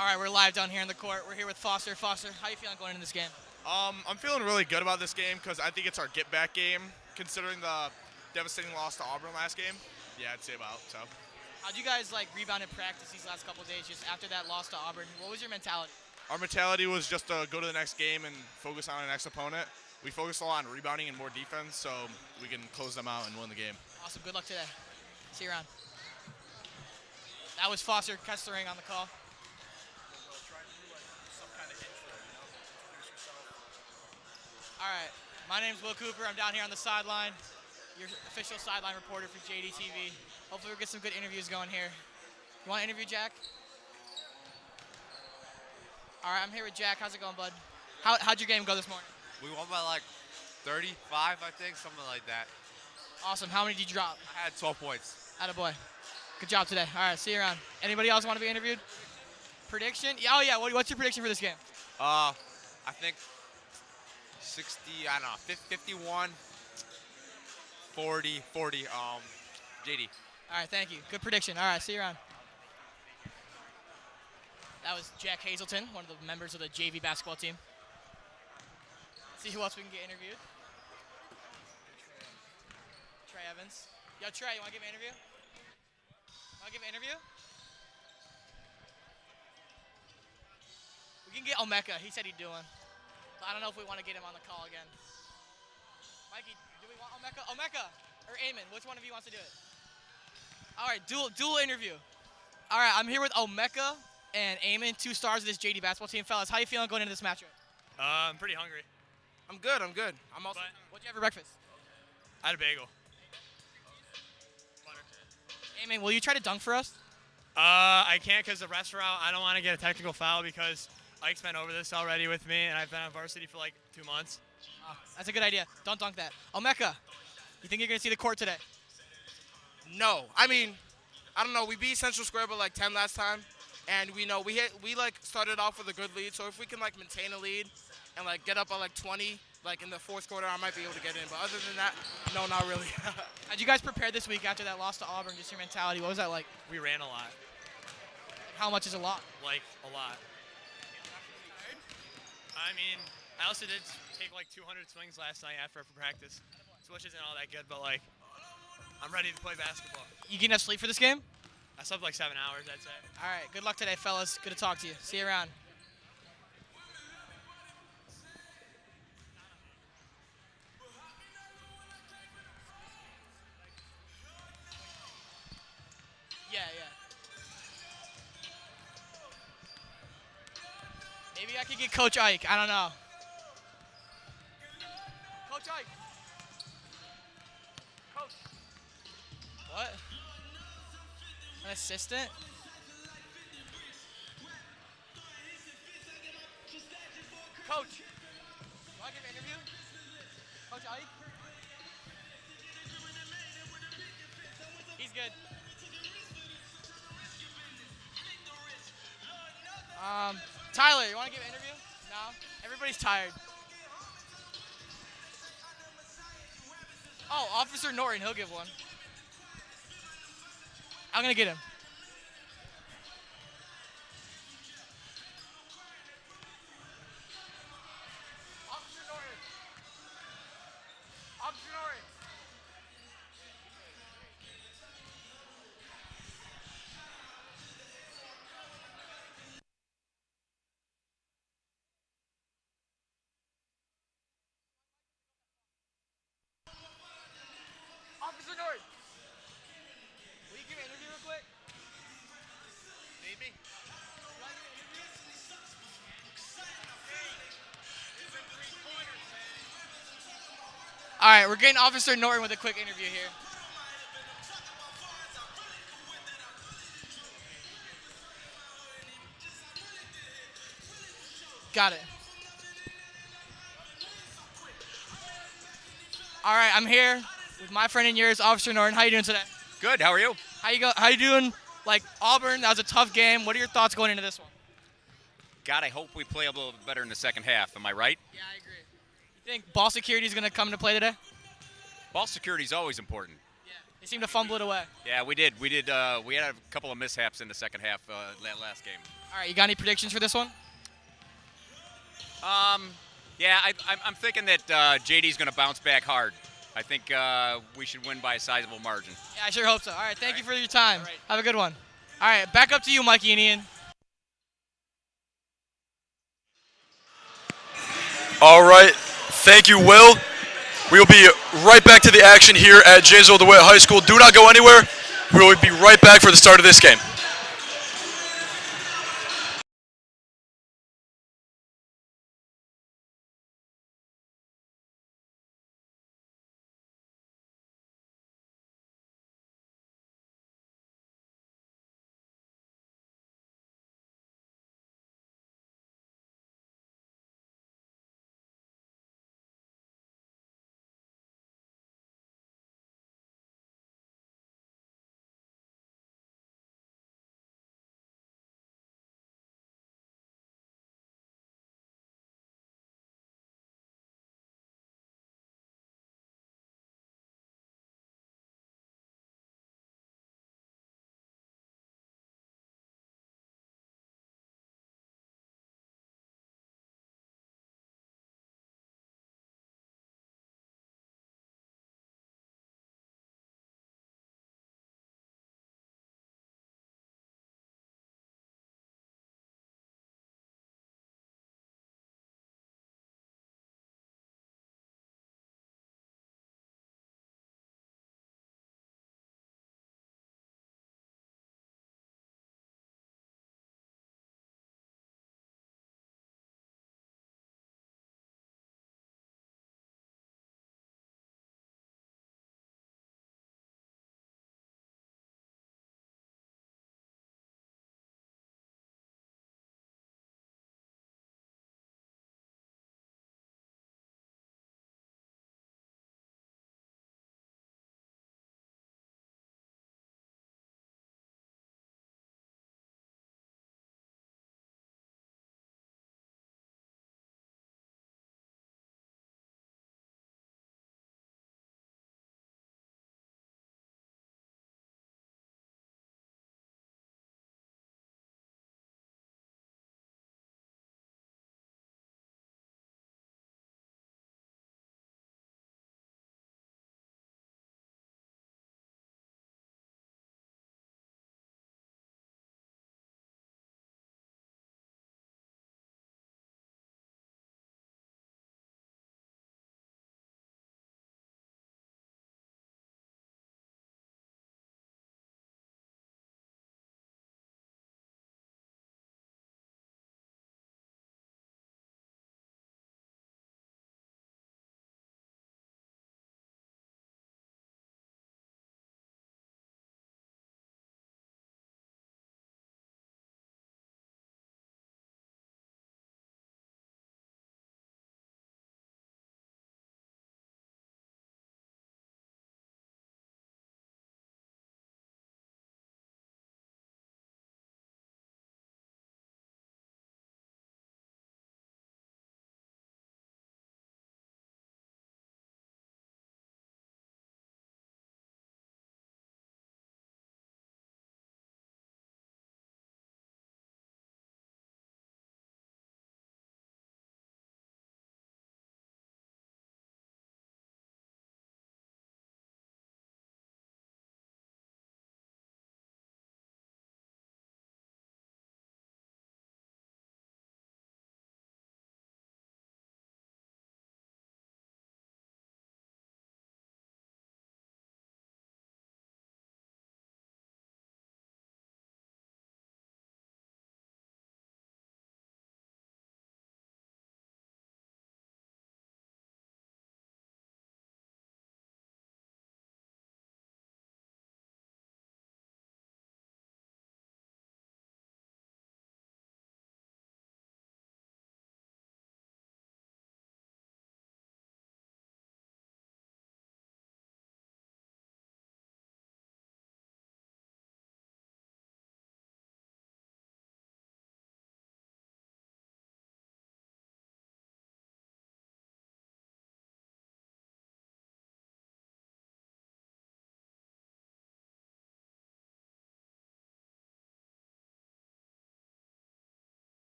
All right, we're live down here in the court. We're here with Foster. Foster, how you feeling going into this game? I'm feeling really good about this game because I think it's our get-back game, considering the devastating loss to Auburn last game. Yeah, I'd say about so. How'd you guys rebound in practice these last couple of days just after that loss to Auburn? What was your mentality? Our mentality was just to go to the next game and focus on our next opponent. We focused a lot on rebounding and more defense, so we can close them out and win the game. Awesome. Good luck today. See you around. That was Foster Kessling on the call. All right. My name's Will Cooper. I'm down here on the sideline, your official sideline reporter for JDTV. Hopefully we'll get some good interviews going here. You want to interview Jack? All right, I'm here with Jack. How's it going, bud? How'd your game go this morning? We won by like 35, I think, something like that. Awesome. How many did you drop? I had 12 points. Attaboy. Good job today. All right, see you around. Anybody else want to be interviewed? Prediction? Oh, yeah. What's your prediction for this game? I think 60, I don't know, 51, 40, JD. All right, thank you. Good prediction. All right, see you around. That was Jack Hazelton, one of the members of the JV basketball team. See who else we can get interviewed. Trey Evans. Yo, Trey, you want to give an interview? We can get Omeka. He said he'd do one. But I don't know if we want to get him on the call again. Mikey, do we want Omeka? Omeka or Eamon? Which one of you wants to do it? All right, dual interview. All right, I'm here with Omeka and Eamon, 2 stars of this JD basketball team. Fellas, how you feeling going into this matchup? I'm pretty hungry. I'm good. I'm also. What'd you have for breakfast? I had a bagel. Eamon, will you try to dunk for us? I can't because the restaurant, I don't want to get a technical foul because Ike's been over this already with me, and I've been on varsity for like 2 months. That's a good idea. Don't dunk that. Omeka, you think you're going to see the court today? No, I mean, I don't know. We beat Central Square by like 10 last time, and we know we started off with a good lead. So if we can maintain a lead and get up by 20 in the fourth quarter, I might be able to get in. But other than that, no, not really. How'd you guys prepare this week after that loss to Auburn? Just your mentality. What was that like? We ran a lot. How much is a lot? Like, a lot. I mean, I also did take 200 swings last night after practice, which isn't all that good, but I'm ready to play basketball. You getting enough sleep for this game? I slept 7 hours, I'd say. All right, good luck today, fellas. Good to talk to you. See you around. Yeah. Maybe I could get Coach Ike. I don't know. Coach Ike. Coach. What? An assistant? Coach. Want to give an interview? Coach Ike? He's good. Tyler, you want to give an interview? No? Everybody's tired. Oh, Officer Norton, he'll give one. I'm going to get him. Officer Norton. Officer Norton. Officer Norton. Will you give an interview real quick? Maybe. All right, we're getting Officer Norton with a quick interview here. Got it. All right, I'm here with my friend and yours, Officer Norton. How you doing today? Good, how are you? How you doing? Auburn, that was a tough game. What are your thoughts going into this one? God, I hope we play a little bit better in the second half. Am I right? Yeah, I agree. You think ball security is going to come into play today? Ball security is always important. Yeah. They seem to fumble it away. Yeah, we did. We had a couple of mishaps in the second half last game. All right, you got any predictions for this one? Yeah, I'm thinking that JD's going to bounce back hard. I think we should win by a sizable margin. Yeah, I sure hope so. All right, thank you for your time. All right. Have a good one. All right, back up to you, Mikey and Ian. All right. Thank you, Will. We will be right back to the action here at Jamesville-DeWitt High School. Do not go anywhere. We will be right back for the start of this game.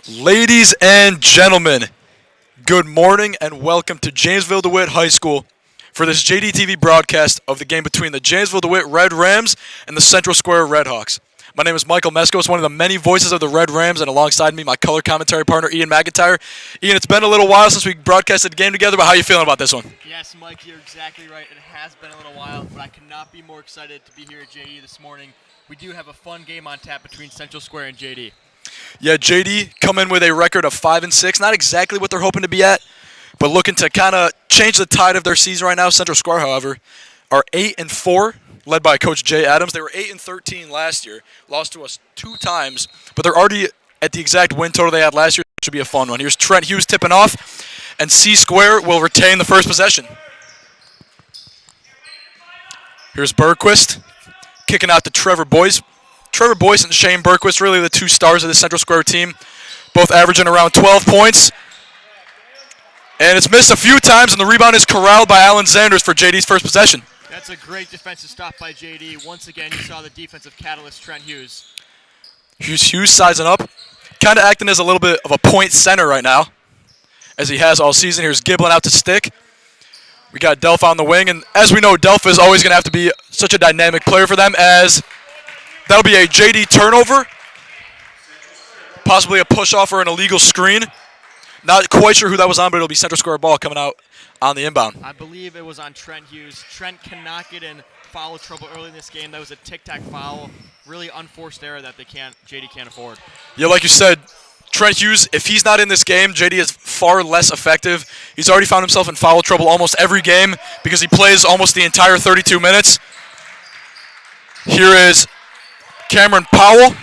Ladies and gentlemen, good morning and welcome to Jamesville-DeWitt High School for this JDTV broadcast of the game between the Jamesville-DeWitt Red Rams and the Central Square Redhawks. My name is Michael Meskos, one of the many voices of the Red Rams, and alongside me, my color commentary partner, Ian McIntyre. Ian, it's been a little while since we broadcasted the game together, but how are you feeling about this one? Yes, Mike, you're exactly right. It has been a little while, but I could not be more excited to be here at JD this morning. We do have a fun game on tap between Central Square and JD. Yeah, JD come in with a record of 5-6. Not exactly what they're hoping to be at, but looking to kind of change the tide of their season right now. Central Square, however, are 8-4, led by Coach Jay Adams. They were 8-13 last year, lost to us 2 times, but they're already at the exact win total they had last year. It should be a fun one. Here's Trent Hughes tipping off, and C Square will retain the first possession. Here's Bergquist kicking out to Trevor Boyce. Trevor Boyce and Shane Bergquist, really the 2 stars of the Central Square team, both averaging around 12 points. And it's missed a few times, and the rebound is corralled by Alan Zanders for JD's first possession. That's a great defensive stop by JD. Once again, you saw the defensive catalyst, Trent Hughes. Hughes sizing up, kind of acting as a little bit of a point center right now, as he has all season. Here's Giblin out to stick. We got Delph on the wing, and as we know, Delph is always going to have to be such a dynamic player for them, as that'll be a JD turnover, possibly a push-off or an illegal screen. Not quite sure who that was on, but it'll be Central Square ball coming out on the inbound. I believe it was on Trent Hughes. Trent cannot get in foul trouble early in this game. That was a tic-tac foul, really unforced error that JD can't afford. Yeah, like you said, Trent Hughes, if he's not in this game, JD is far less effective. He's already found himself in foul trouble almost every game because he plays almost the entire 32 minutes. Here is Cameron Powell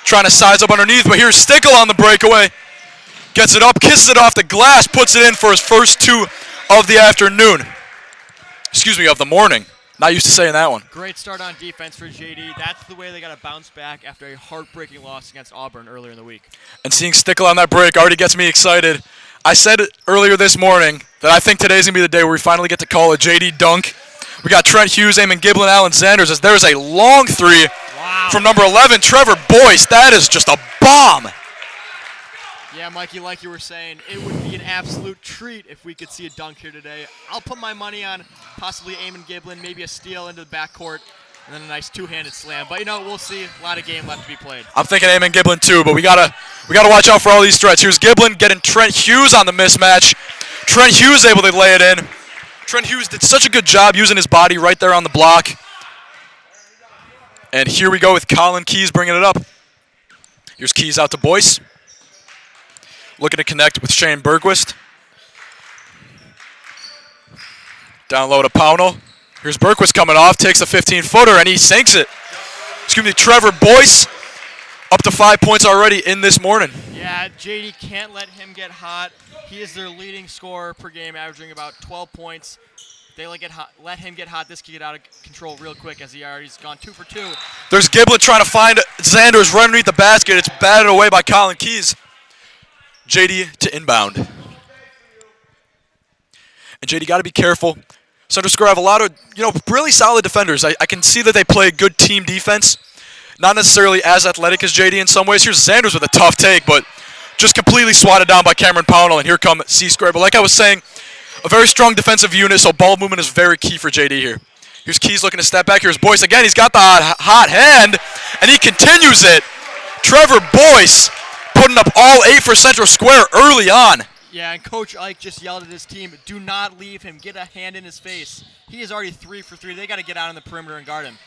trying to size up underneath, but here's Stickle on the breakaway. Gets it up, kisses it off the glass, puts it in for his first 2 of the afternoon. Excuse me, of the morning. Not used to saying that one. Great start on defense for JD. That's the way they got to bounce back after a heartbreaking loss against Auburn earlier in the week. And seeing Stickle on that break already gets me excited. I said earlier this morning that I think today's going to be the day where we finally get to call a JD dunk. We got Trent Hughes, Eamon Giblin, Alan Zanders, as there's a long 3 from number 11, Trevor Boyce. That is just a bomb. Yeah, Mikey, like you were saying, it would be an absolute treat if we could see a dunk here today. I'll put my money on possibly Eamon Giblin, maybe a steal into the backcourt, and then a nice 2-handed slam. But, we'll see. A lot of game left to be played. I'm thinking Eamon Giblin too, but we gotta watch out for all these threats. Here's Giblin getting Trent Hughes on the mismatch. Trent Hughes able to lay it in. Trent Hughes did such a good job using his body right there on the block. And here we go with Colin Keys bringing it up. Here's Keys out to Boyce. Looking to connect with Shane Bergquist. Down low to Pownell. Here's Bergquist coming off, takes a 15-footer, and he sinks it. Excuse me, Trevor Boyce up to 5 points already in this morning. Yeah, JD can't let him get hot. He is their leading scorer per game, averaging about 12 points. If they let him get hot, this could get out of control real quick, as he already's gone 2 for 2. There's Giblin trying to find Zanders right underneath the basket. It's batted away by Colin Keys. JD to inbound. And JD got to be careful. Central Square have a lot of, really solid defenders. I can see that they play good team defense. Not necessarily as athletic as JD in some ways. Here's Zanders with a tough take, but just completely swatted down by Cameron Pownell. And here come C Square. But like I was saying, a very strong defensive unit, so ball movement is very key for JD here. Here's Keys looking to step back. Here's Boyce again. He's got the hot hand, and he continues it. Trevor Boyce putting up all 8 for Central Square early on. Yeah, and Coach Ike just yelled at his team, do not leave him. Get a hand in his face. He is already 3 for 3. They got to get out on the perimeter and guard him.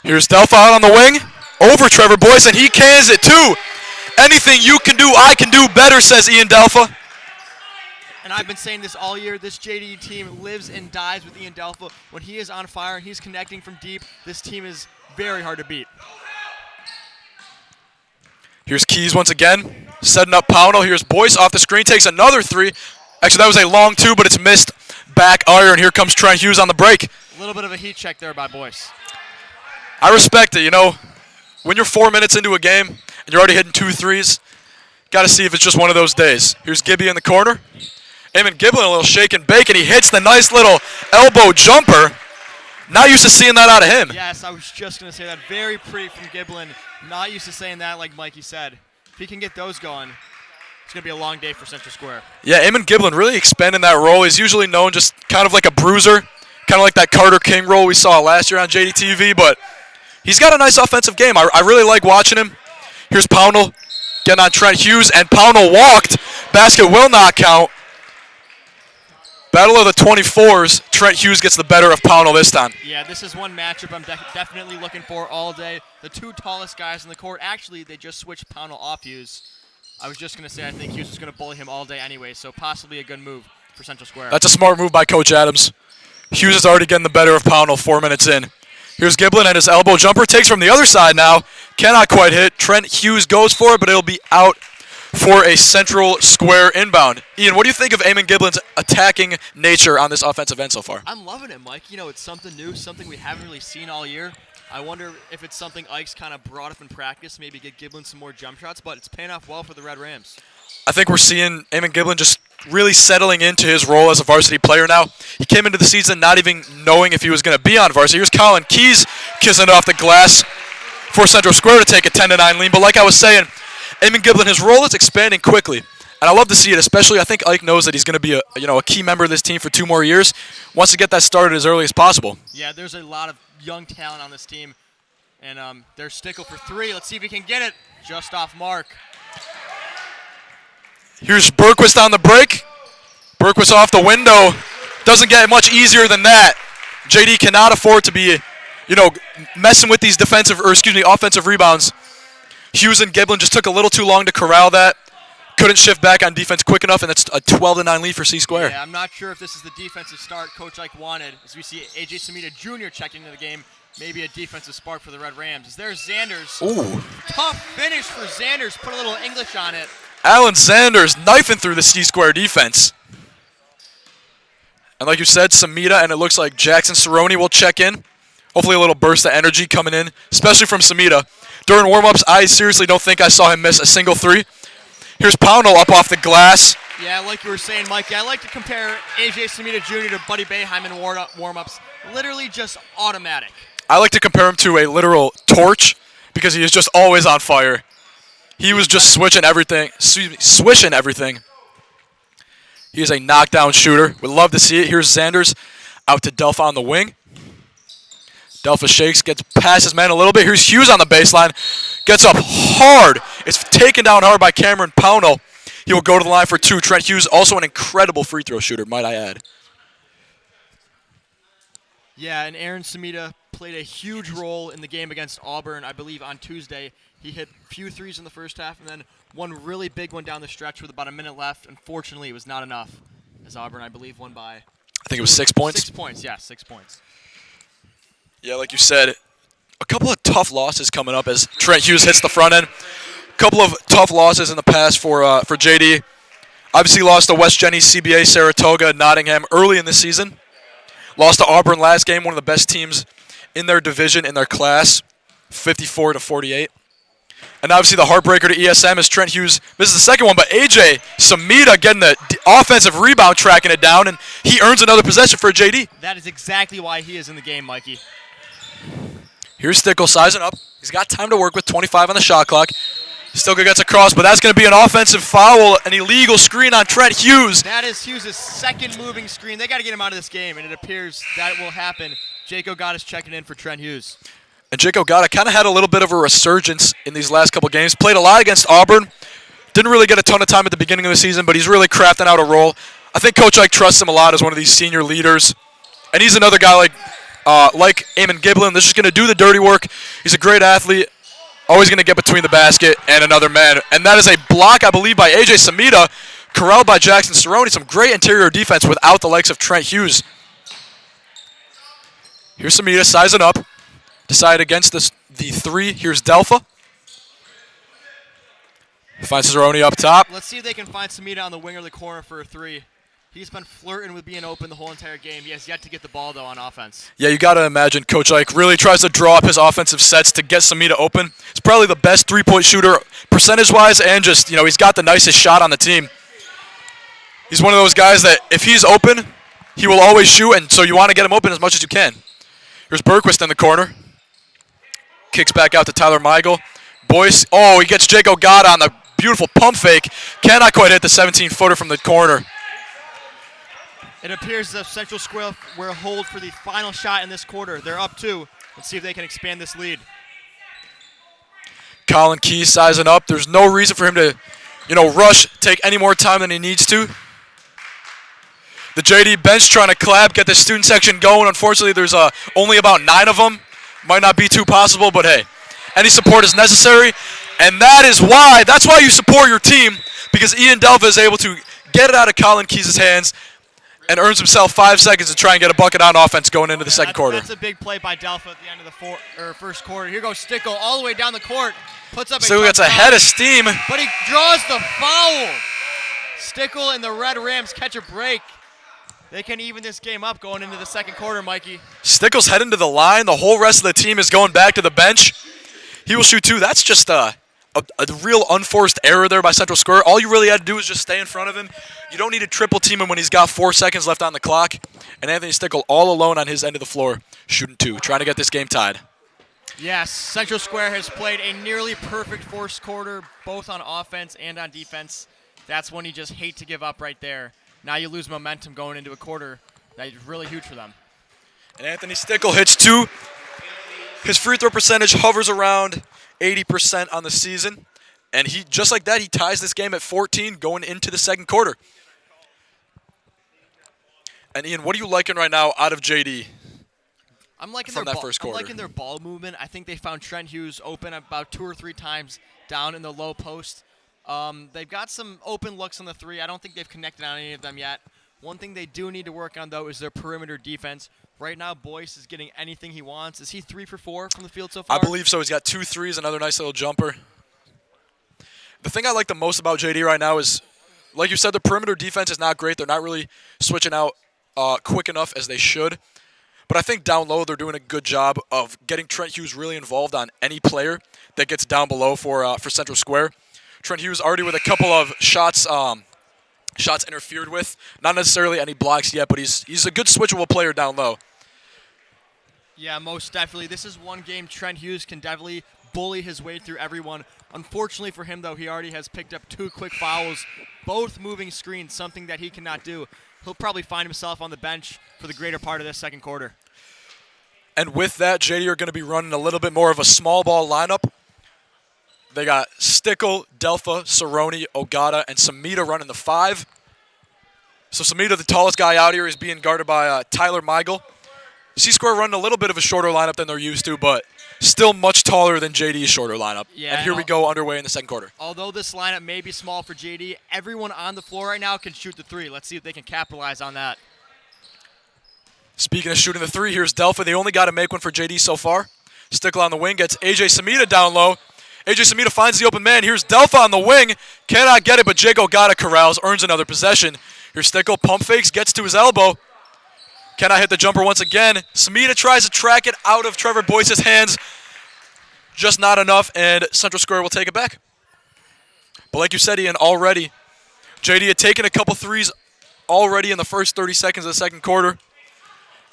Here's Delph out on the wing. Over Trevor Boyce, and he cans it too. Anything you can do, I can do better, says Ian Delpha. And I've been saying this all year. This JD team lives and dies with Ian Delpha. When he is on fire and he's connecting from deep, this team is very hard to beat. Here's Keys once again, setting up Pownell. Here's Boyce off the screen, takes another 3. Actually, that was a long 2, but it's missed back iron. Here comes Trent Hughes on the break. A little bit of a heat check there by Boyce. I respect it, when you're 4 minutes into a game and you're already hitting 2 threes, got to see if it's just one of those days. Here's Gibby in the corner. Eamon Giblin, a little shake and bake, and he hits the nice little elbow jumper. Not used to seeing that out of him. Yes, I was just going to say that. Very pretty from Giblin. Not used to saying that, like Mikey said. If he can get those going, it's going to be a long day for Central Square. Yeah, Eamon Giblin really expanding that role. He's usually known just kind of like a bruiser, kind of like that Carter King role we saw last year on JDTV, but he's got a nice offensive game. I really like watching him. Here's Pownell getting on Trent Hughes, and Pownell walked. Basket will not count. Battle of the 24s. Trent Hughes gets the better of Pownell this time. Yeah, this is one matchup I'm definitely looking for all day. The two tallest guys in the court. Actually, they just switched Pownell off Hughes. I was just going to say I think Hughes is going to bully him all day anyway, so possibly a good move for Central Square. That's a smart move by Coach Adams. Hughes is already getting the better of Pownell 4 minutes in. Here's Giblin, and his elbow jumper takes from the other side now. Cannot quite hit. Trent Hughes goes for it, but it'll be out for a Central Square inbound. Ian, what do you think of Eamon Giblin's attacking nature on this offensive end so far? I'm loving it, Mike. You know, it's something new, something we haven't really seen all year. I wonder if it's something Ike's kind of brought up in practice, maybe get Giblin some more jump shots, but it's paying off well for the Red Rams. I think we're seeing Eamon Giblin just really settling into his role as a varsity player now. He came into the season not even knowing if he was going to be on varsity. Here's Colin Keys kissing it off the glass for Central Square to take a 10-9 lead. But like I was saying, Eamon Giblin, his role is expanding quickly. And I love to see it, especially I think Ike knows that he's going to be a key member of this team for 2 more years. Wants to get that started as early as possible. Yeah, there's a lot of young talent on this team. And there's Stickle for 3. Let's see if he can get it. Just off mark. Here's Berquist on the break. Berquist off the window. Doesn't get much easier than that. JD cannot afford to be, messing with these offensive rebounds. Hughes and Giblin just took a little too long to corral that. Couldn't shift back on defense quick enough, and it's a 12-9 lead for C-Square. Yeah, I'm not sure if this is the defensive start Coach Ike wanted. As we see A.J. Samita Jr. checking into the game, maybe a defensive spark for the Red Rams. As there's Zanders. Ooh. Tough finish for Zanders. Put a little English on it. Alan Zanders knifing through the C-Square defense. And like you said, Samita, and it looks like Jackson Cerrone will check in. Hopefully a little burst of energy coming in, especially from Samita. During warm-ups, I seriously don't think I saw him miss a single 3. Here's Pownell up off the glass. Yeah, like you were saying, Mike, I like to compare A.J. Samita Jr. to Buddy Boeheim in warm-ups. Literally just automatic. I like to compare him to a literal torch because he is just always on fire. He was just swishing everything. He is a knockdown shooter. Would love to see it. Here's Zanders out to Delpha on the wing. Delpha shakes, gets past his man a little bit. Here's Hughes on the baseline. Gets up hard. It's taken down hard by Cameron Pownell. He will go to the line for 2. Trent Hughes, also an incredible free throw shooter, might I add. Yeah, and Aaron Samita played a huge role in the game against Auburn, I believe, on Tuesday. He hit a few threes in the first half and then one really big one down the stretch with about a minute left. Unfortunately, it was not enough, as Auburn, I believe, won by... I think it was 6 points. 6 points, yeah, 6 points. Yeah, like you said, a couple of tough losses coming up as Trent Hughes hits the front end. A couple of tough losses in the past for JD. Obviously lost to West Jenny, CBA, Saratoga, Nottingham early in the season. Lost to Auburn last game, one of the best teams in their division, in their class, 54-48. And obviously the heartbreaker to ESM is Trent Hughes misses the second one, but A.J. Samita getting the offensive rebound, tracking it down, and he earns another possession for JD. That is exactly why he is in the game, Mikey. Here's Stickle sizing up. He's got time to work with, 25 on the shot clock. Stickle gets across, but that's going to be an offensive foul, an illegal screen on Trent Hughes. That is Hughes' second moving screen. They got to get him out of this game, and it appears that will happen. Jake Ogata's checking in for Trent Hughes. And Jake Ogata kind of had a little bit of a resurgence in these last couple games. Played a lot against Auburn. Didn't really get a ton of time at the beginning of the season, but he's really crafting out a role. I think Coach Ike trusts him a lot as one of these senior leaders. And he's another guy like Eamon Giblin. This is going to do the dirty work. He's a great athlete. Always going to get between the basket and another man. And that is a block, I believe, by A.J. Samita, corralled by Jackson Cerrone. Some great interior defense without the likes of Trent Hughes. Here's Samita sizing up. Decide against the 3. Here's Delpha. Finds Cerrone up top. Let's see if they can find Samita on the wing or the corner for a 3. He's been flirting with being open the whole entire game. He has yet to get the ball, though, on offense. Yeah, you got to imagine Coach Ike really tries to draw up his offensive sets to get Samita open. He's probably the best three-point shooter percentage-wise, and just, he's got the nicest shot on the team. He's one of those guys that if he's open, he will always shoot, and so you want to get him open as much as you can. Here's Berquist in the corner. Kicks back out to Tyler Meigel. Boyce, he gets Jake Ogata on the beautiful pump fake. Cannot quite hit the 17-footer from the corner. It appears as if Central Square will hold for the final shot in this quarter. They're up 2. Let's see if they can expand this lead. Colin Keys sizing up. There's no reason for him to, rush, take any more time than he needs to. The JD bench trying to clap, get the student section going. Unfortunately, there's only about 9 of them. Might not be too possible, but hey, any support is necessary. And that's why you support your team, because Ian Delva is able to get it out of Colin Keys' hands and earns himself 5 seconds to try and get a bucket on offense going into the second quarter. That's a big play by Delpha at the end of the first quarter. Here goes Stickle all the way down the court. Puts up Stickle gets a head of steam. But he draws the foul. Stickle and the Red Rams catch a break. They can even this game up going into the second quarter, Mikey. Stickle's heading to the line. The whole rest of the team is going back to the bench. He will shoot 2. That's just a real unforced error there by Central Square. All you really had to do is just stay in front of him. You don't need to triple team him when he's got 4 seconds left on the clock. And Anthony Stickle all alone on his end of the floor, shooting 2, trying to get this game tied. Yes, Central Square has played a nearly perfect first quarter, both on offense and on defense. That's when you just hate to give up right there. Now you lose momentum going into a quarter. That is really huge for them. And Anthony Stickle hits 2. His free throw percentage hovers around 80% on the season. And he just like that, he ties this game at 14 going into the second quarter. And Ian, what are you liking right now out of JD? I'm liking from that first quarter. I'm liking their ball movement. I think they found Trent Hughes open about 2 or 3 times down in the low post. They've got some open looks on the 3. I don't think they've connected on any of them yet. One thing they do need to work on, though, is their perimeter defense. Right now, Boyce is getting anything he wants. Is he 3 for 4 from the field so far? I believe so. He's got 2 threes, another nice little jumper. The thing I like the most about JD right now is, like you said, the perimeter defense is not great. They're not really switching out quick enough as they should. But I think down low, they're doing a good job of getting Trent Hughes really involved on any player that gets down below for Central Square. Trent Hughes already with a couple of shots interfered with. Not necessarily any blocks yet, but he's a good switchable player down low. Yeah, most definitely. This is one game Trent Hughes can definitely bully his way through everyone. Unfortunately for him, though, he already has picked up 2 quick fouls, both moving screens, something that he cannot do. He'll probably find himself on the bench for the greater part of this second quarter. And with that, JD are going to be running a little bit more of a small ball lineup. They got Stickle, Delpha, Cerrone, Ogata, and Samita running the 5. So Samita, the tallest guy out here, is being guarded by Tyler Meigel. C-Square running a little bit of a shorter lineup than they're used to, but still much taller than JD's shorter lineup. Yeah, and here we go underway in the second quarter. Although this lineup may be small for JD, everyone on the floor right now can shoot the 3. Let's see if they can capitalize on that. Speaking of shooting the 3, here's Delpha. They only got to make one for JD so far. Stickle on the wing gets AJ Samita down low. AJ Samita finds the open man. Here's Delpha on the wing. Cannot get it, but Jake Ogata corrals, earns another possession. Here's Stickle, pump fakes, gets to his elbow. Cannot hit the jumper once again. Samita tries to track it out of Trevor Boyce's hands. Just not enough, and Central Square will take it back. But like you said, Ian, already, JD had taken a couple threes already in the first 30 seconds of the second quarter.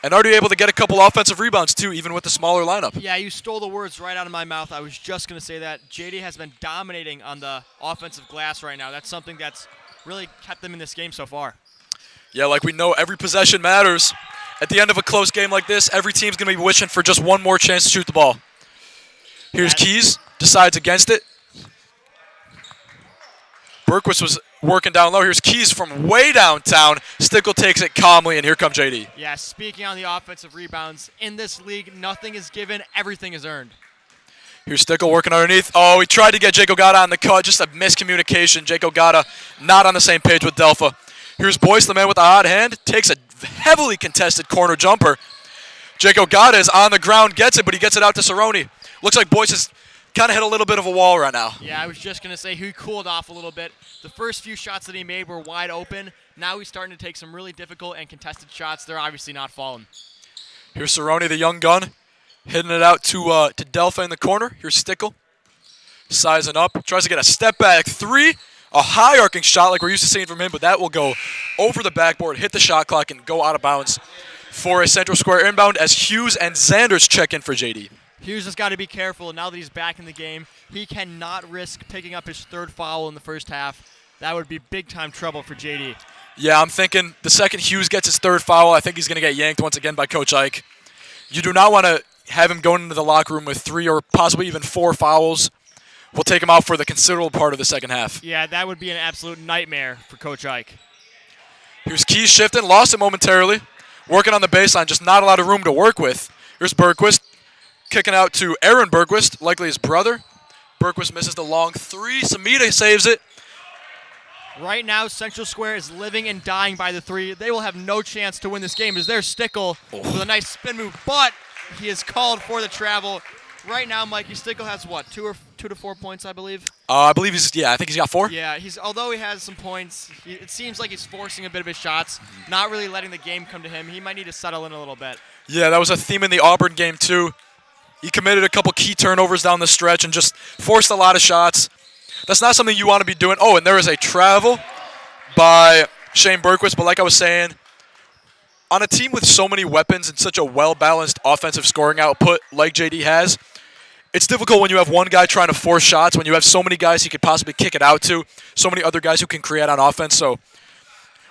And already able to get a couple offensive rebounds, too, even with the smaller lineup. Yeah, you stole the words right out of my mouth. I was just going to say that. JD has been dominating on the offensive glass right now. That's something that's really kept them in this game so far. Yeah, like we know, every possession matters. At the end of a close game like this, every team's going to be wishing for just one more chance to shoot the ball. Here's Keys, decides against it. Berquist was working down low. Here's Keys from way downtown. Stickle takes it calmly, and here comes JD. Yeah, speaking on the offensive rebounds, in this league, nothing is given, everything is earned. Here's Stickle working underneath. Oh, he tried to get Jake Ogata on the cut. Just a miscommunication. Jake Ogata not on the same page with Delpha. Here's Boyce, the man with the hot hand. Takes a heavily contested corner jumper. Jake Ogata is on the ground, gets it, but he gets it out to Cerrone. Looks like Boyce has kind of hit a little bit of a wall right now. Yeah, I was just going to say he cooled off a little bit. The first few shots that he made were wide open. Now he's starting to take some really difficult and contested shots. They're obviously not falling. Here's Cerrone, the young gun, hitting it out to Delpha in the corner. Here's Stickle, sizing up. Tries to get a step-back 3. A high arcing shot like we're used to seeing from him, but that will go over the backboard, hit the shot clock, and go out of bounds for a Central Square inbound as Hughes and Zanders check in for JD. Hughes has got to be careful now that he's back in the game. He cannot risk picking up his 3rd foul in the first half. That would be big-time trouble for JD. Yeah, I'm thinking the second Hughes gets his 3rd foul, I think he's going to get yanked once again by Coach Ike. You do not want to have him going into the locker room with 3 or possibly even 4 fouls. We'll take him out for the considerable part of the second half. Yeah, that would be an absolute nightmare for Coach Ike. Here's Keys shifting, lost it momentarily. Working on the baseline, just not a lot of room to work with. Here's Bergquist kicking out to Aaron Bergquist, likely his brother. Bergquist misses the long 3. Samita saves it. Right now, Central Square is living and dying by the 3. They will have no chance to win this game as there's Stickle with a nice spin move, but he is called for the travel. Right now, Mikey, Stickle has what, 2 to 4 points, I believe? I believe I think he's got 4. Yeah, although he has some points, it seems like he's forcing a bit of his shots, not really letting the game come to him. He might need to settle in a little bit. Yeah, that was a theme in the Auburn game, too. He committed a couple key turnovers down the stretch and just forced a lot of shots. That's not something you want to be doing. Oh, and there is a travel by Shane Bergquist, but like I was saying, on a team with so many weapons and such a well-balanced offensive scoring output like JD has, it's difficult when you have one guy trying to force shots, when you have so many guys he could possibly kick it out to, so many other guys who can create on offense. So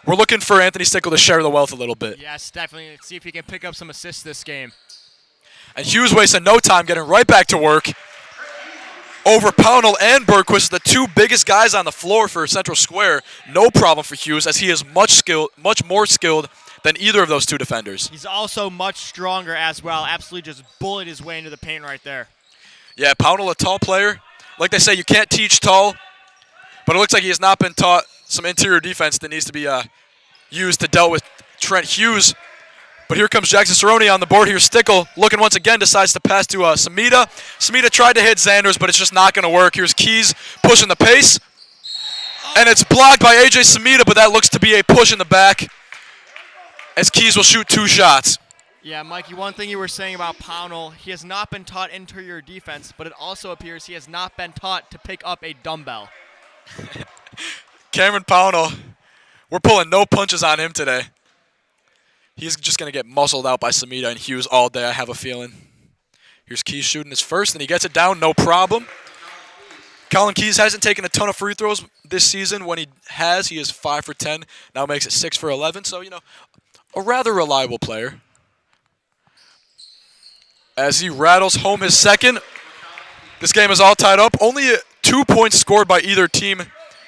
we're looking for Anthony Stickle to share the wealth a little bit. Yes, definitely. Let's see if he can pick up some assists this game. And Hughes wasting no time getting right back to work. Over Pownell and Bergquist, the 2 biggest guys on the floor for Central Square. No problem for Hughes as he is much more skilled than either of those 2 defenders. He's also much stronger as well. Absolutely just bullied his way into the paint right there. Yeah, Pownell, a tall player. Like they say, you can't teach tall, but it looks like he has not been taught some interior defense that needs to be used to deal with Trent Hughes. But here comes Jackson Cerrone on the board. Here's Stickle looking once again, decides to pass to Samita. Samita tried to hit Zanders, but it's just not going to work. Here's Keys pushing the pace. And it's blocked by A.J. Samita, but that looks to be a push in the back as Keys will shoot 2 shots. Yeah, Mikey, one thing you were saying about Pownell, he has not been taught interior defense, but it also appears he has not been taught to pick up a dumbbell. Cameron Pownell, we're pulling no punches on him today. He's just going to get muscled out by Samita and Hughes all day, I have a feeling. Here's Keys shooting his first, and he gets it down, no problem. Colin Keys hasn't taken a ton of free throws this season. When he has, he is 5 for 10. Now makes it 6 for 11, so, a rather reliable player. As he rattles home his second. This game is all tied up. Only 2 points scored by either team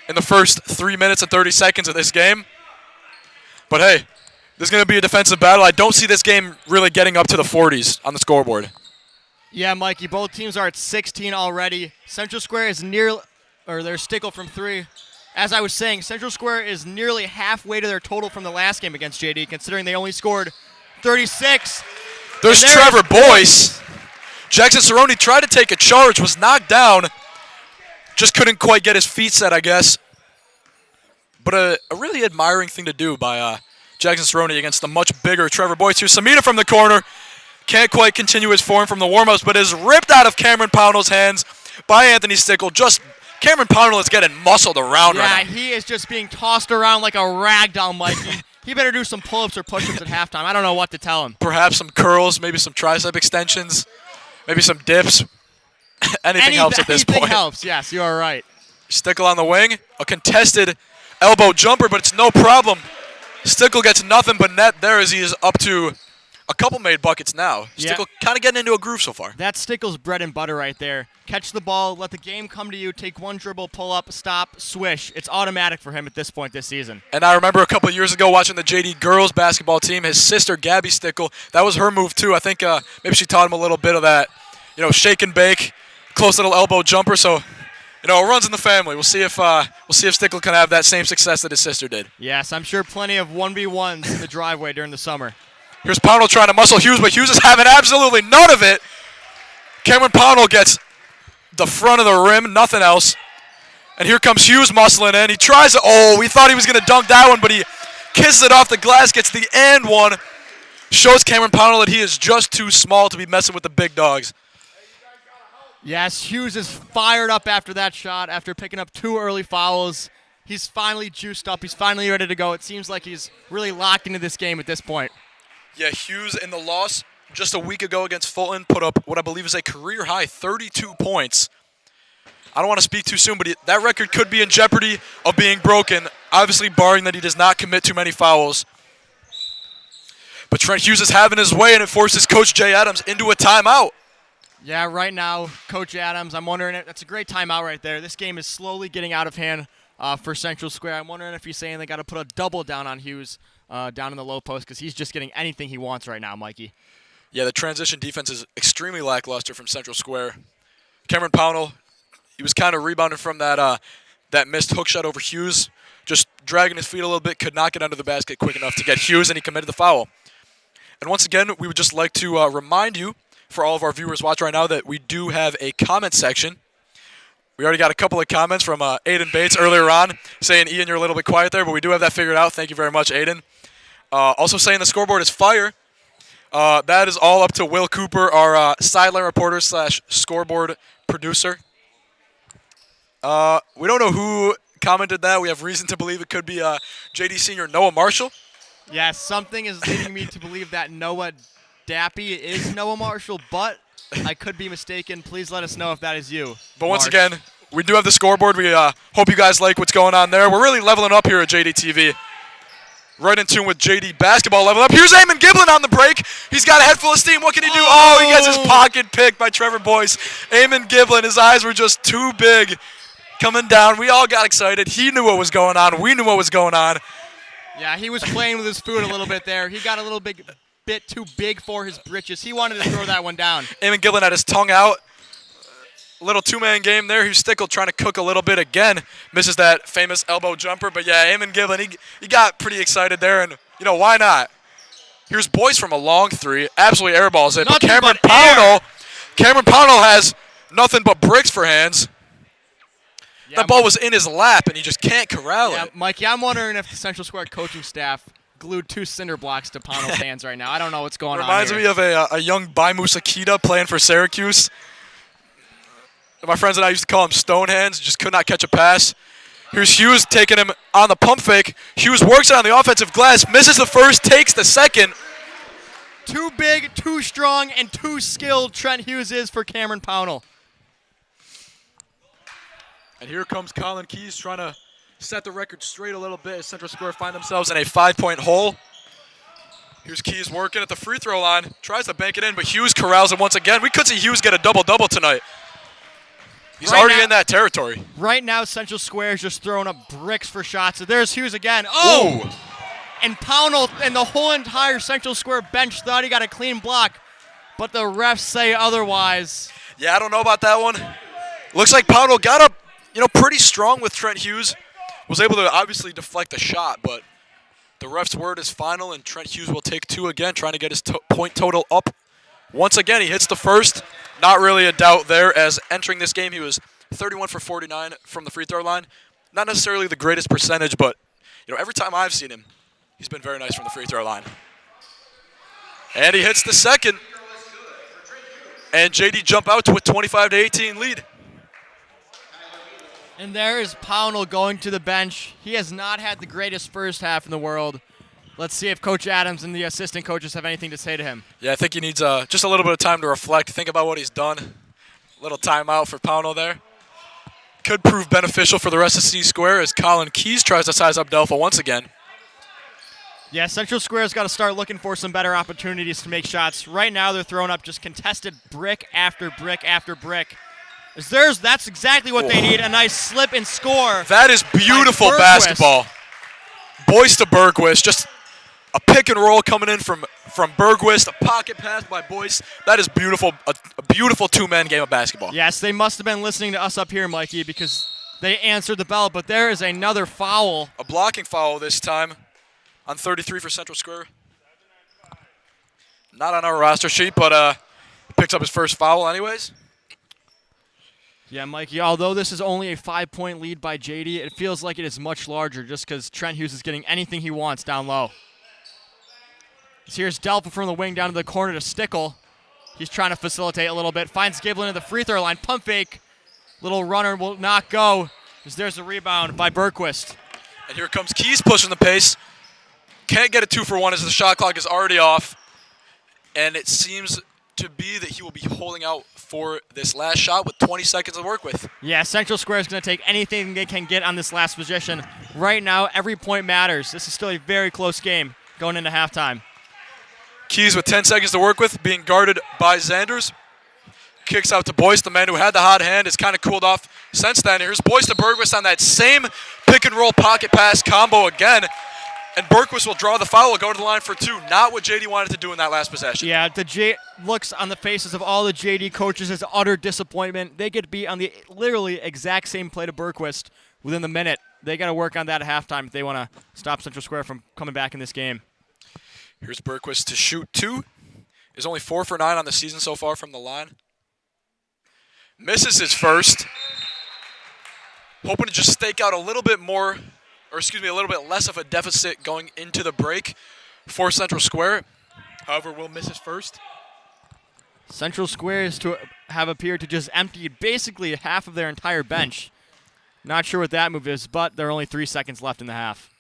in the first 3 minutes and 30 seconds of this game. But hey, this is going to be a defensive battle. I don't see this game really getting up to the 40s on the scoreboard. Yeah, Mikey, both teams are at 16 already. Central Square is their Stickle from 3. As I was saying, Central Square is nearly halfway to their total from the last game against JD, considering they only scored 36. There's Trevor Boyce. Jackson Cerrone tried to take a charge, was knocked down. Just couldn't quite get his feet set, I guess. But a really admiring thing to do by Jackson Cerrone against the much bigger Trevor Boyce. Here's Samita from the corner. Can't quite continue his form from the warm-ups, but is ripped out of Cameron Pownell's hands by Anthony Stickle. Cameron Pownell is getting muscled around right now. Yeah, he is just being tossed around like a rag doll, Mikey. He better do some pull-ups or push-ups at halftime. I don't know what to tell him. Perhaps some curls, maybe some tricep extensions, maybe some dips. Anything helps at this point. Anything helps, yes, you are right. Stickle on the wing. A contested elbow jumper, but it's no problem. Stickle gets nothing but net there as he is up to a couple made buckets now. Yeah. Stickle kind of getting into a groove so far. That's Stickle's bread and butter right there. Catch the ball, let the game come to you, take one dribble, pull up, stop, swish. It's automatic for him at this point this season. And I remember a couple of years ago watching the JD girls basketball team, his sister Gabby Stickle, that was her move too. I think maybe she taught him a little bit of that, shake and bake, close little elbow jumper. So, it runs in the family. We'll see if Stickle can have that same success that his sister did. Yes, I'm sure plenty of 1v1s in the driveway during the summer. Here's Pownell trying to muscle Hughes, but Hughes is having absolutely none of it. Cameron Pownell gets the front of the rim, nothing else. And here comes Hughes muscling in. He tries it. Oh, we thought he was going to dunk that one, but he kisses it off the glass, gets the and one. Shows Cameron Pownell that he is just too small to be messing with the big dogs. Yes, Hughes is fired up after that shot, after picking up 2 early fouls. He's finally juiced up. He's finally ready to go. It seems like he's really locked into this game at this point. Yeah, Hughes in the loss just a week ago against Fulton, put up what I believe is a career-high 32 points. I don't want to speak too soon, but that record could be in jeopardy of being broken, obviously barring that he does not commit too many fouls. But Trent Hughes is having his way, and it forces Coach Jay Adams into a timeout. Yeah, right now, Coach Adams, I'm wondering if that's a great timeout right there. This game is slowly getting out of hand for Central Square. I'm wondering if he's saying they got to put a double down on Hughes down in the low post because he's just getting anything he wants right now, Mikey. Yeah, the transition defense is extremely lackluster from Central Square. Cameron Pownell, he was kind of rebounding from that missed hook shot over Hughes, just dragging his feet a little bit, could not get under the basket quick enough to get Hughes, and he committed the foul. And once again, we would just like to remind you, for all of our viewers watching right now, that we do have a comment section. We already got a couple of comments from Aiden Bates earlier on saying, Ian, you're a little bit quiet there, but we do have that figured out. Thank you very much, Aiden. Also saying the scoreboard is fire. That is all up to Will Cooper, our sideline reporter / scoreboard producer. We don't know who commented that. We have reason to believe it could be JD Senior Noah Marshall. Yeah, something is leading me to believe that Noah Dappy is Noah Marshall, but I could be mistaken. Please let us know if that is you. But once again, we do have the scoreboard. We hope you guys like what's going on there. We're really leveling up here at JD TV. Right in tune with JD basketball level up. Here's Eamon Giblin on the break. He's got a head full of steam. What can he do? Oh, he gets his pocket picked by Trevor Boyce. Eamon Giblin, his eyes were just too big coming down. We all got excited. He knew what was going on. We knew what was going on. Yeah, he was playing with his food a little bit there. He got a little bit too big for his britches. He wanted to throw that one down. Eamon Giblin had his tongue out. A little two-man game there. Hughes Stickle trying to cook a little bit again. Misses that famous elbow jumper. But, yeah, Eamon Giblin, he got pretty excited there. And, you know, why not? Here's Boyce from a long three. Absolutely airballs it. But Cameron Pownell has nothing but bricks for hands. Yeah, that ball was in his lap, and he just can't corral it. Mikey, I'm wondering if the Central Square coaching staff glued 2 cinder blocks to Pownell's hands right now. I don't know what's going on Reminds me of a young Baimus Akita playing for Syracuse. My friends and I used to call him Stone Hands. Just could not catch a pass. Here's Hughes taking him on the pump fake. Hughes works it on the offensive glass, misses the first, takes the second. Too big, too strong, and too skilled Trent Hughes is for Cameron Pownell. And here comes Colin Keys trying to set the record straight a little bit as Central Square find themselves in a 5-point hole. Here's Keys working at the free throw line. Tries to bank it in, but Hughes corrals it once again. We could see Hughes get a double-double tonight. He's already in that territory. Right now, Central Square is just throwing up bricks for shots. So there's Hughes again. Oh! Ooh. And Pownell and the whole entire Central Square bench thought he got a clean block, but the refs say otherwise. Yeah, I don't know about that one. Looks like Pownell got up, pretty strong with Trent Hughes. Was able to obviously deflect the shot, but the ref's word is final, and Trent Hughes will take 2 again, trying to get his point total up. Once again, he hits the first. Not really a doubt there, as entering this game, he was 31 for 49 from the free throw line. Not necessarily the greatest percentage, but every time I've seen him, he's been very nice from the free throw line. And he hits the second. And JD jump out to a 25-18 lead. And there is Pownell going to the bench. He has not had the greatest first half in the world. Let's see if Coach Adams and the assistant coaches have anything to say to him. Yeah, I think he needs just a little bit of time to reflect, think about what he's done. A little timeout for Pownell there. Could prove beneficial for the rest of C-Square as Colin Keys tries to size up Delpha once again. Yeah, Central Square's got to start looking for some better opportunities to make shots. Right now, they're throwing up just contested brick after brick after brick. That's exactly what they need, a nice slip and score. That is beautiful basketball. Boyce to Bergquist, just a pick and roll coming in from Bergquist, a pocket pass by Boyce. That is beautiful, a beautiful two-man game of basketball. Yes, they must have been listening to us up here, Mikey, because they answered the bell, but there is another foul. A blocking foul this time on 33 for Central Square. Not on our roster sheet, but picks up his first foul anyways. Yeah, Mikey, although this is only a 5-point lead by JD, it feels like it is much larger just because Trent Hughes is getting anything he wants down low. Here's Delphin from the wing down to the corner to Stickle. He's trying to facilitate a little bit. Finds Giblin at the free throw line. Pump fake. Little runner will not go. There's a rebound by Bergquist. And here comes Keys pushing the pace. Can't get a 2-for-1 as the shot clock is already off. and it seems to be that he will be holding out for this last shot with 20 seconds to work with. Yeah, Central Square is going to take anything they can get on this last possession. Right now, every point matters. This is still a very close game going into halftime. Keys with 10 seconds to work with, being guarded by Zanders. Kicks out to Boyce, the man who had the hot hand. It's kind of cooled off since then. Here's Boyce to Bergquist on that same pick-and-roll pocket pass combo again. And Bergquist will draw the foul, will go to the line for 2. Not what JD wanted to do in that last possession. Yeah, the looks on the faces of all the JD coaches is utter disappointment. They get beat on the literally exact same play to Bergquist within the minute. They got to work on that at halftime if they want to stop Central Square from coming back in this game. Here's Bergquist to shoot 2. He's only 4 for 9 on the season so far from the line. Misses his first. Hoping to just stake out a little bit more, or excuse me, a little bit less of a deficit going into the break for Central Square. However, will miss his first. Central Square is to have appeared to just empty basically half of their entire bench. Not sure what that move is, but there are only 3 seconds left in the half.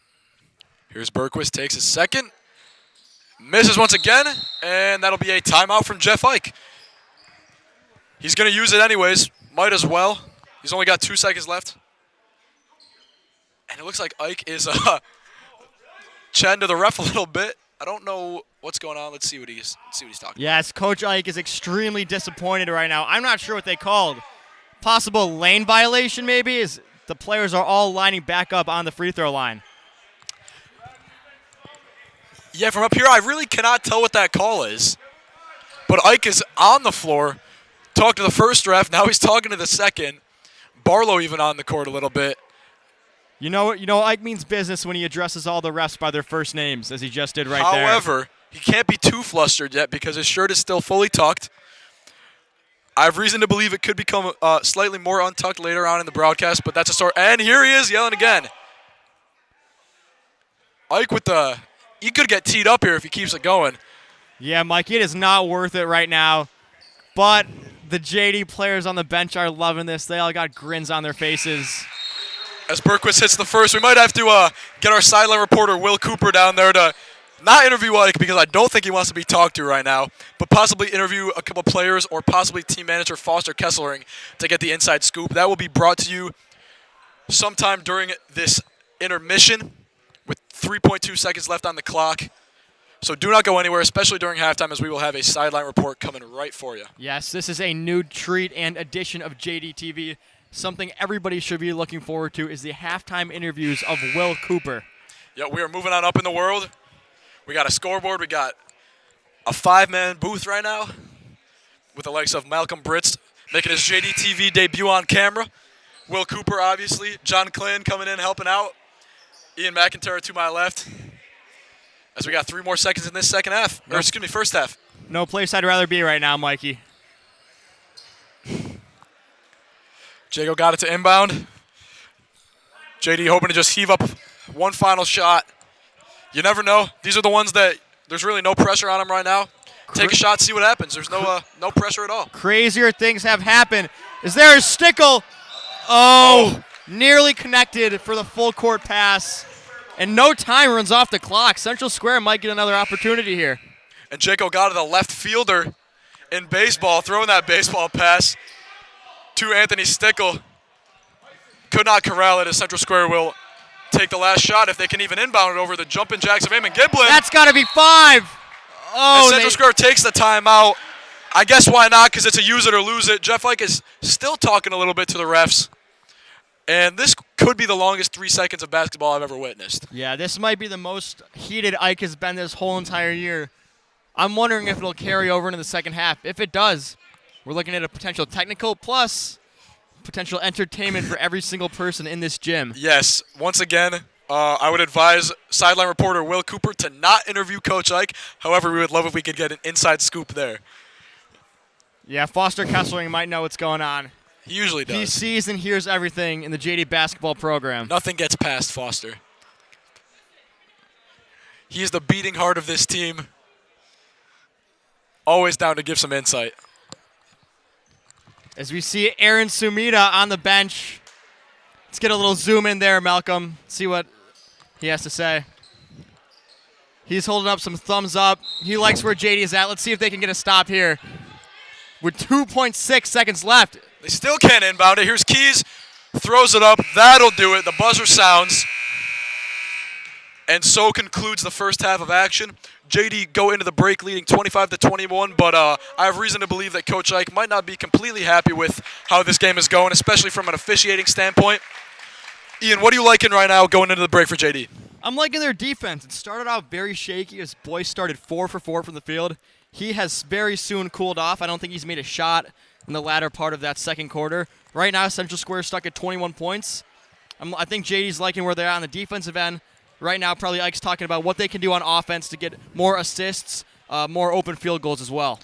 Here's Bergquist, takes his second. Misses once again, and that'll be a timeout from Jeff Ike. He's going to use it anyways. Might as well. He's only got 2 seconds left. And it looks like Ike is chatting to the ref a little bit. I don't know what's going on. Let's see what he's talking Yes, Coach Ike is extremely disappointed right now. I'm not sure what they called. Possible lane violation maybe, is the players are all lining back up on the free throw line. Yeah, from up here, I really cannot tell what that call is. But Ike is on the floor, talked to the first ref. Now he's talking to the second. Barlow even on the court a little bit. You know, Ike means business when he addresses all the refs by their first names, as he just did right there. However, he can't be too flustered yet because his shirt is still fully tucked. I have reason to believe it could become slightly more untucked later on in the broadcast, but that's a story. And here he is yelling again. Ike with the... He could get teed up here if he keeps it going. Yeah, Mike, it is not worth it right now. But the JD players on the bench are loving this. They all got grins on their faces. As Bergquist hits the first, we might have to get our sideline reporter, Will Cooper, down there to not interview Ike because I don't think he wants to be talked to right now, but possibly interview a couple players or possibly team manager Foster Kesslering to get the inside scoop. That will be brought to you sometime during this intermission with 3.2 seconds left on the clock. So do not go anywhere, especially during halftime, as we will have a sideline report coming right for you. Yes, this is a new treat and edition of JD TV. Something everybody should be looking forward to is the halftime interviews of Will Cooper. Yeah, we are moving on up in the world. We got a scoreboard. We got a 5-man booth right now with the likes of Malcolm Britz making his JD TV debut on camera. Will Cooper, obviously. John Clan coming in, helping out. Ian McIntyre to my left. As we got 3 more seconds in this second half. Or excuse me, first half. No place I'd rather be right now, Mikey. Jago got it to inbound. JD hoping to just heave up one final shot. You never know. These are the ones that there's really no pressure on them right now. Take a shot, see what happens. There's no pressure at all. Crazier things have happened. Is there a Stickle? Oh, nearly connected for the full court pass. And no time runs off the clock. Central Square might get another opportunity here. And Jaco got to the left fielder in baseball, throwing that baseball pass to Anthony Stickle. Could not corral it as Central Square will take the last shot if they can even inbound it over the jumping jacks of Eamon Giblin. That's got to be 5. Oh, and Central Square takes the timeout. I guess why not, because it's a use it or lose it. Jeff Ike is still talking a little bit to the refs. And this could be the longest 3 seconds of basketball I've ever witnessed. Yeah, this might be the most heated Ike has been this whole entire year. I'm wondering if it'll carry over into the second half. If it does, we're looking at a potential technical plus potential entertainment for every single person in this gym. Yes, once again, I would advise sideline reporter Will Cooper to not interview Coach Ike. However, we would love if we could get an inside scoop there. Yeah, Foster Kesslering might know what's going on. He usually does. He sees and hears everything in the JD basketball program. Nothing gets past Foster. He's the beating heart of this team. Always down to give some insight. As we see Aaron Sumida on the bench. Let's get a little zoom in there, Malcolm. See what he has to say. He's holding up some thumbs up. He likes where JD is at. Let's see if they can get a stop here. With 2.6 seconds left. They still can't inbound it. Here's Keys, throws it up. That'll do it. The buzzer sounds. And so concludes the first half of action. JD go into the break leading 25-21, but I have reason to believe that Coach Ike might not be completely happy with how this game is going, especially from an officiating standpoint. Ian, what are you liking right now going into the break for JD? I'm liking their defense. It started out very shaky as Boyce started 4 for 4 from the field. He has very soon cooled off. I don't think he's made a shot in the latter part of that second quarter. Right now, Central Square is stuck at 21 points. I think JD's liking where they're at on the defensive end. Right now, probably Ike's talking about what they can do on offense to get more assists, more open field goals as well.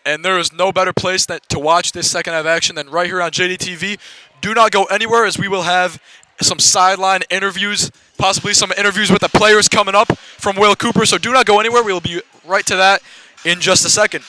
And there is no better place to watch this second half action than right here on JD TV. Do not go anywhere, as we will have some sideline interviews, possibly some interviews with the players coming up from Will Cooper. So do not go anywhere. We will be right to that in just a second.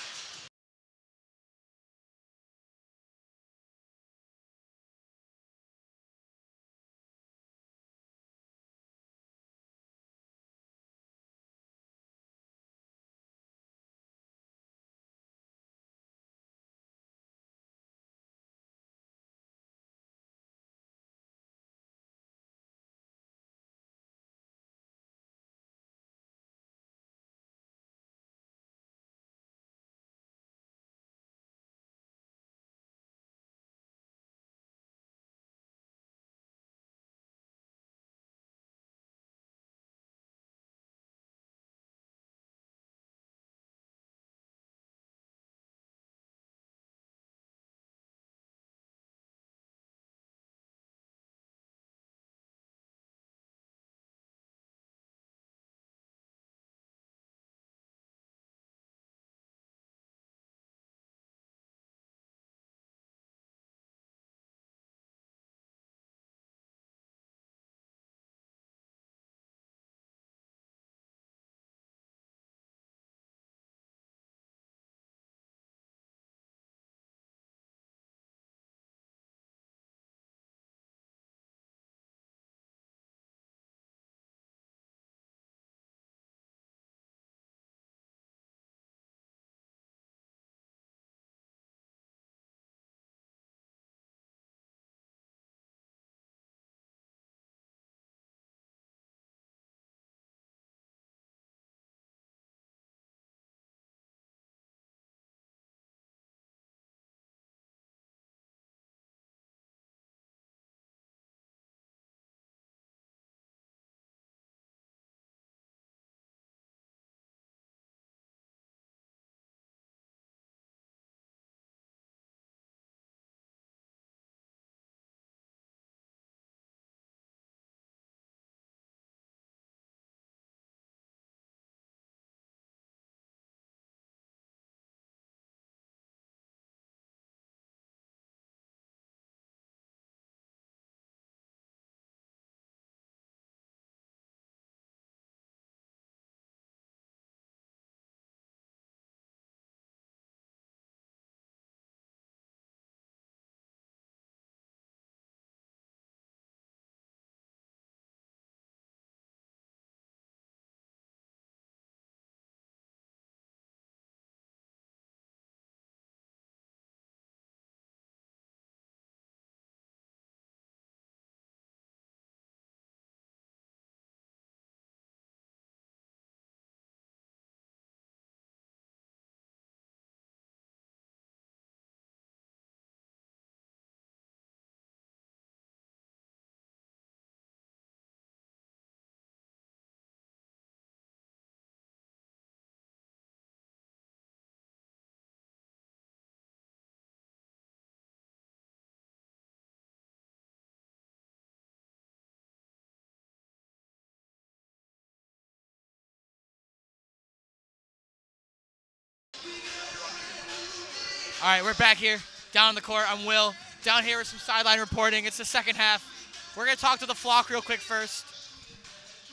All right, we're back here, down on the court. I'm Will, down here with some sideline reporting. It's the second half. We're going to talk to the flock real quick first.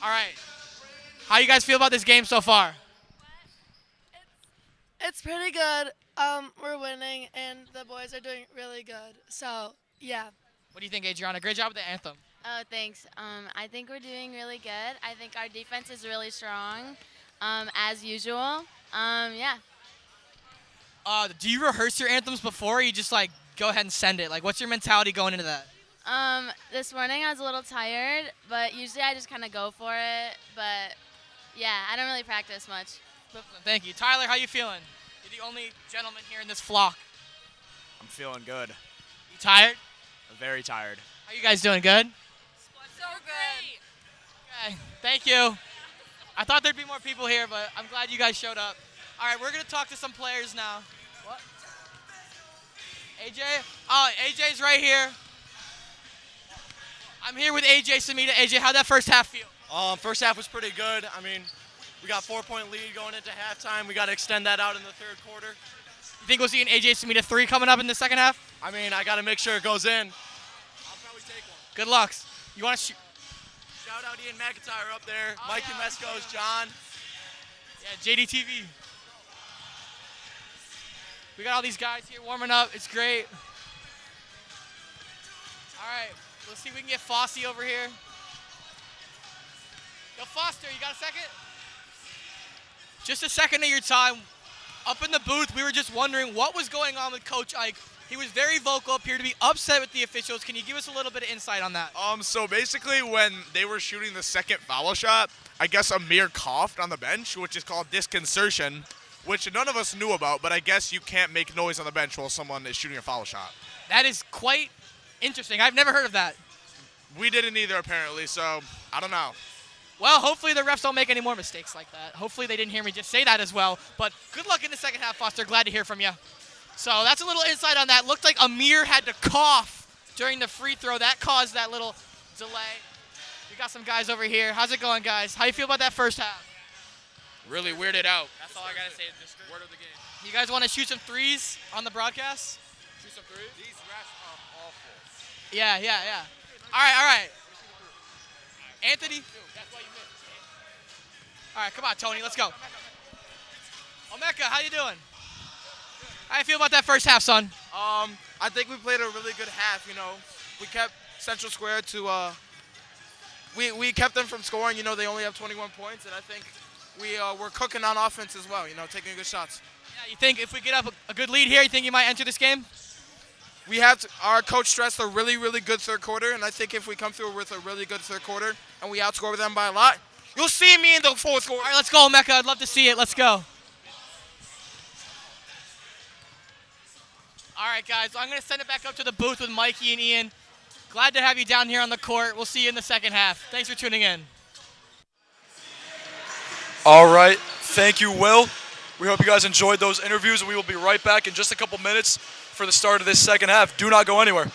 All right, how you guys feel about this game so far? It's pretty good. We're winning, and the boys are doing really good. So, yeah. What do you think, Adriana? Great job with the anthem. Oh, thanks. I think we're doing really good. I think our defense is really strong, as usual. Yeah. Do you rehearse your anthems before, or you just like go ahead and send it? Like, what's your mentality going into that? This morning I was a little tired, but usually I just kind of go for it. But yeah, I don't really practice much. Thank you. Tyler, how you feeling? You're the only gentleman here in this flock. I'm feeling good. You tired? I'm very tired. How you guys doing? Good? So good. Okay, thank you. I thought there'd be more people here, but I'm glad you guys showed up. All right, we're going to talk to some players now. What? AJ? Oh, AJ's right here. I'm here with AJ Samita. AJ, how'd that first half feel? First half was pretty good. I mean, we got 4-point lead going into halftime. We got to extend that out in the third quarter. You think we'll see an AJ Samita 3 coming up in the second half? I mean, I got to make sure it goes in. I'll probably take one. Good luck. You want to shoot? Shout out Ian McIntyre up there. Oh, Mikey yeah, Meskos, John. Yeah, JDTV. We got all these guys here warming up. It's great. All right, let's see if we can get Fossey over here. Yo, Foster, you got a second? Just a second of your time. Up in the booth, we were just wondering what was going on with Coach Ike. He was very vocal, appeared to be upset with the officials. Can you give us a little bit of insight on that? So basically when they were shooting the second foul shot, I guess Amir coughed on the bench, which is called disconcertion, which none of us knew about, but I guess you can't make noise on the bench while someone is shooting a foul shot. That is quite interesting. I've never heard of that. We didn't either, apparently, so I don't know. Well, hopefully the refs don't make any more mistakes like that. Hopefully they didn't hear me just say that as well. But good luck in the second half, Foster. Glad to hear from you. So that's a little insight on that. Looked like Amir had to cough during the free throw. That caused that little delay. We got some guys over here. How's it going, guys? How you feel about that first half? Really weirded out. That's all I gotta say. Just word of the game. You guys want to shoot some threes on the broadcast? Shoot some threes. These refs are awful. Yeah. All right. Anthony? All right, come on, Tony. Let's go. Omeka, how you doing? How you feel about that first half, son? I think we played a really good half. You know, we kept Central Square to. We kept them from scoring. You know, they only have 21 points, and I think we're cooking on offense as well. You know, taking good shots. Yeah, you think if we get up a good lead here, you think you might enter this game? We have our coach stressed a really, really good third quarter, and I think if we come through with a really good third quarter and we outscore them by a lot, you'll see me in the fourth quarter. All right, let's go, Omeka. I'd love to see it. Let's go. All right, guys. I'm going to send it back up to the booth with Mikey and Ian. Glad to have you down here on the court. We'll see you in the second half. Thanks for tuning in. All right. Thank you, Will. We hope you guys enjoyed those interviews, and we will be right back in just a couple minutes for the start of this second half. Do not go anywhere.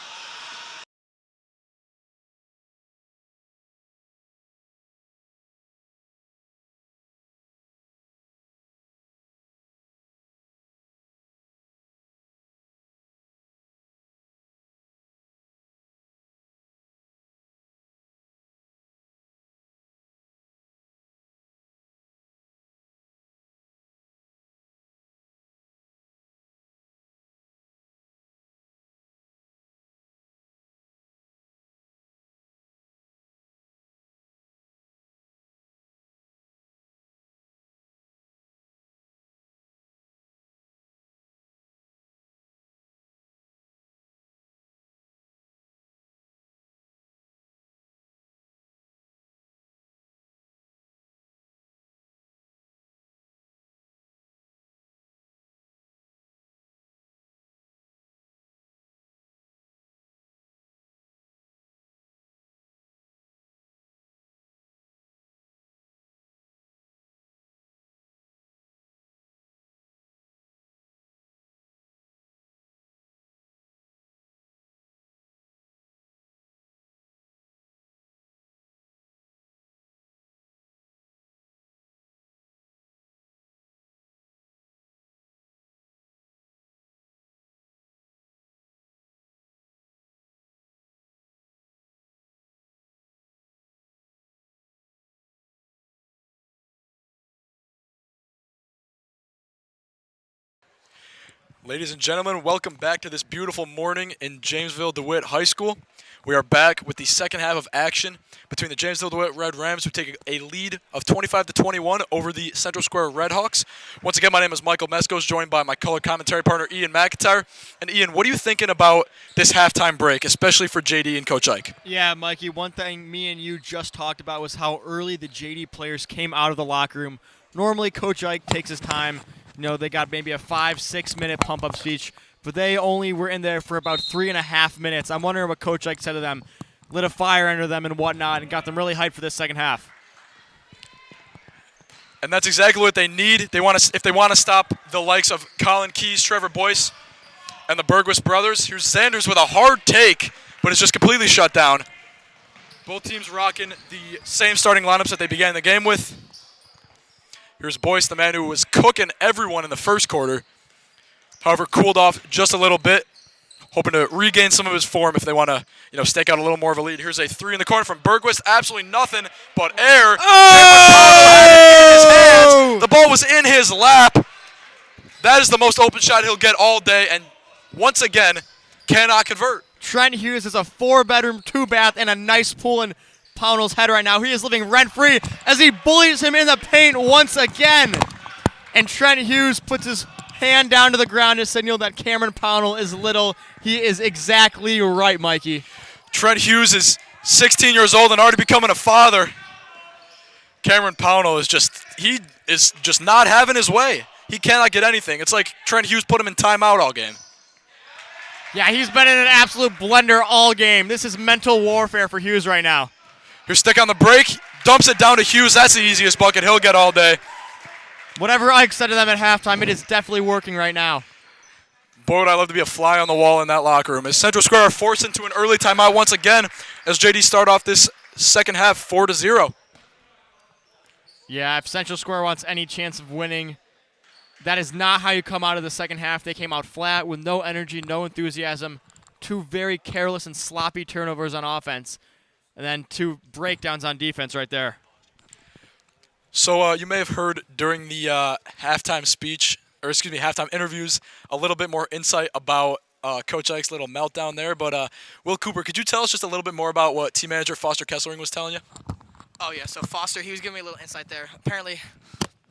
Ladies and gentlemen, welcome back to this beautiful morning in Jamesville-DeWitt High School. We are back with the second half of action between the Jamesville-DeWitt Red Rams, who take a lead of 25-21 over the Central Square Redhawks. Once again, my name is Michael Meskos, joined by my color commentary partner, Ian McIntyre. And Ian, what are you thinking about this halftime break, especially for JD and Coach Ike? Yeah, Mikey, one thing me and you just talked about was how early the JD players came out of the locker room. Normally, Coach Ike takes his time. You know, they got maybe a 5-6 minute pump-up speech, but they only were in there for about 3.5 minutes. I'm wondering what Coach Ike said to them, lit a fire under them and whatnot, and got them really hyped for this second half. And that's exactly what they need. If they want to stop the likes of Colin Keys, Trevor Boyce, and the Bergwist brothers. Here's Sanders with a hard take, but it's just completely shut down. Both teams rocking the same starting lineups that they began the game with. Here's Boyce, the man who was cooking everyone in the first quarter. However, cooled off just a little bit, hoping to regain some of his form if they want to, stake out a little more of a lead. Here's a three in the corner from Bergwist. Absolutely nothing but air. Oh! The ball was in his lap. That is the most open shot he'll get all day, and once again, cannot convert. Trent Hughes is a 4-bedroom, 2-bath, and a nice pool in Pownell's head right now. He is living rent-free as he bullies him in the paint once again. And Trent Hughes puts his hand down to the ground to signal that Cameron Pownell is little. He is exactly right, Mikey. Trent Hughes is 16 years old and already becoming a father. Cameron Pownell is just not having his way. He cannot get anything. It's like Trent Hughes put him in timeout all game. Yeah, he's been in an absolute blender all game. This is mental warfare for Hughes right now. Here's Stick on the break, dumps it down to Hughes. That's the easiest bucket he'll get all day. Whatever Ike said to them at halftime, it is definitely working right now. Boy, would I love to be a fly on the wall in that locker room. As Central Square are forced into an early timeout once again as JD start off this second half 4-0. Yeah, if Central Square wants any chance of winning, that is not how you come out of the second half. They came out flat with no energy, no enthusiasm, 2 very careless and sloppy turnovers on offense, and then 2 breakdowns on defense right there. So you may have heard during the halftime interviews, a little bit more insight about Coach Ike's little meltdown there. But Will Cooper, could you tell us just a little bit more about what team manager Foster Kessling was telling you? Oh, yeah, so Foster, he was giving me a little insight there. Apparently,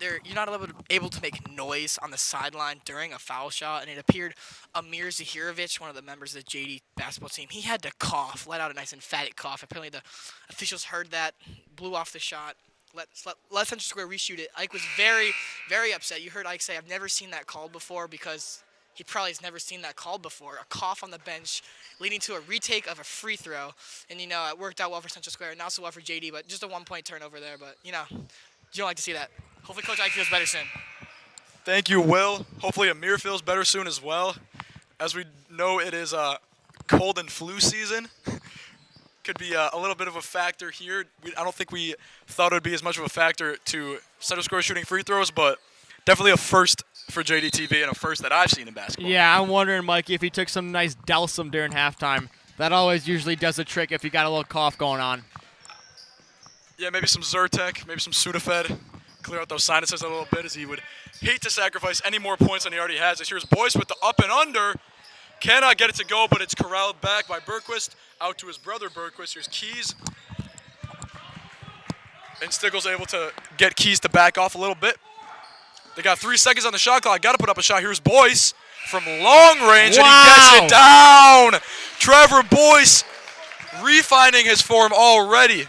you're not able to make noise on the sideline during a foul shot, and it appeared Amir Zahirovic, one of the members of the JD basketball team, he had to cough, let out a nice emphatic cough. Apparently the officials heard that, blew off the shot, let Central Square reshoot it. Ike was very, very upset. You heard Ike say, I've never seen that called before, because he probably has never seen that called before. A cough on the bench leading to a retake of a free throw. And, it worked out well for Central Square, not so well for JD, but just a 1-point turnover there. But, you don't like to see that. Hopefully Coach Ike feels better soon. Thank you, Will. Hopefully Amir feels better soon as well. As we know, it is cold and flu season. Could be a little bit of a factor here. I don't think we thought it would be as much of a factor to Central Square shooting free throws, but definitely a first for JDTV and a first that I've seen in basketball. Yeah, I'm wondering, Mikey, if he took some nice Delsum during halftime. That always usually does a trick if you got a little cough going on. Yeah, maybe some Zyrtec, maybe some Sudafed. Clear out those sinuses a little bit, as he would hate to sacrifice any more points than he already has. As here's Boyce with the up and under. Cannot get it to go, but it's corralled back by Bergquist. Out to his brother Bergquist. Here's Keys. And Stickle's able to get Keys to back off a little bit. They got 3 seconds on the shot clock. Got to put up a shot. Here's Boyce from long range, and he gets it down. Trevor Boyce refining his form already.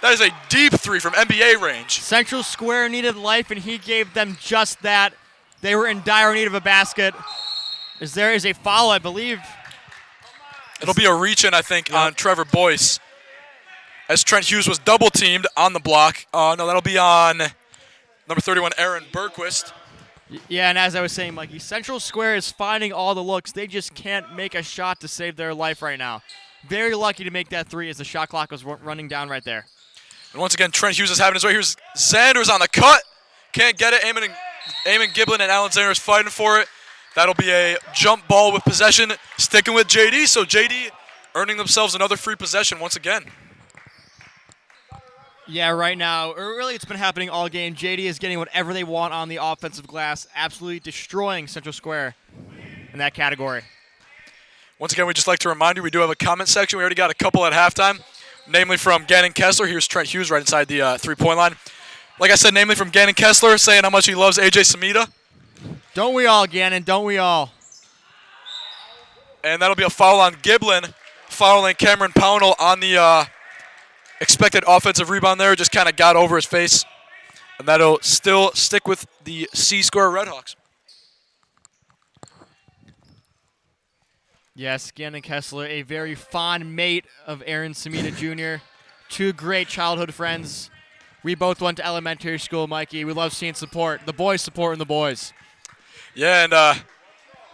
That is a deep 3 from NBA range. Central Square needed life, and he gave them just that. They were in dire need of a basket. There is a foul, I believe. It'll be a reach-in, I think, on Trevor Boyce, as Trent Hughes was double-teamed on the block. No, that'll be on number 31, Aaron Bergquist. Yeah, and as I was saying, Mikey, Central Square is finding all the looks. They just can't make a shot to save their life right now. Very lucky to make that 3 as the shot clock was running down right there. And once again, Trent Hughes is having his way. Here's Sanders on the cut. Can't get it. Eamon Giblin and Alan Sanders fighting for it. That'll be a jump ball with possession, sticking with JD. So JD earning themselves another free possession once again. Yeah, right now, or really it's been happening all game. JD is getting whatever they want on the offensive glass, absolutely destroying Central Square. in that category. Once again, we'd just like to remind you we do have a comment section. We already got a couple at halftime, namely from Gannon Kessler. Here's Trent Hughes right inside the three-point line. Like I said, namely from Gannon Kessler, saying how much he loves A.J. Samita. Don't we all, Gannon? Don't we all? And that'll be a foul on Giblin, fouling Cameron Pownell on the expected offensive rebound there. Just kind of got over his face. And that'll still stick with the C-square Redhawks. Yes, Gannon Kessler, a very fond mate of Aaron Samita Jr. Two great childhood friends. We both went to elementary school, Mikey. We love seeing support. The boys supporting the boys. Yeah, and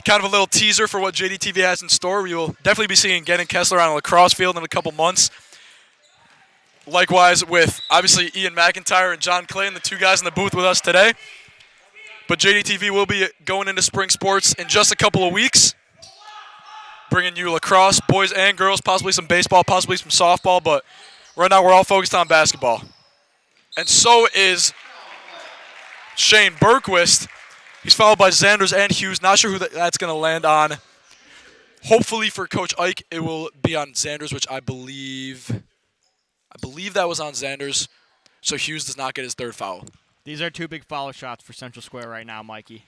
kind of a little teaser for what JDTV has in store. We will definitely be seeing Gannon Kessler on a lacrosse field in a couple months. Likewise with, obviously, Ian McIntyre and John Clayton, the two guys in the booth with us today. But JDTV will be going into spring sports in just a couple of weeks, bringing you lacrosse, boys and girls, possibly some baseball, possibly some softball, but right now we're all focused on basketball. And so is Shane Berquist. He's followed by Zanders and Hughes. Not sure who that's going to land on. Hopefully for Coach Ike, it will be on Zanders, which I believe that was on Zanders, so Hughes does not get his third foul. These are two big foul shots for Central Square right now, Mikey.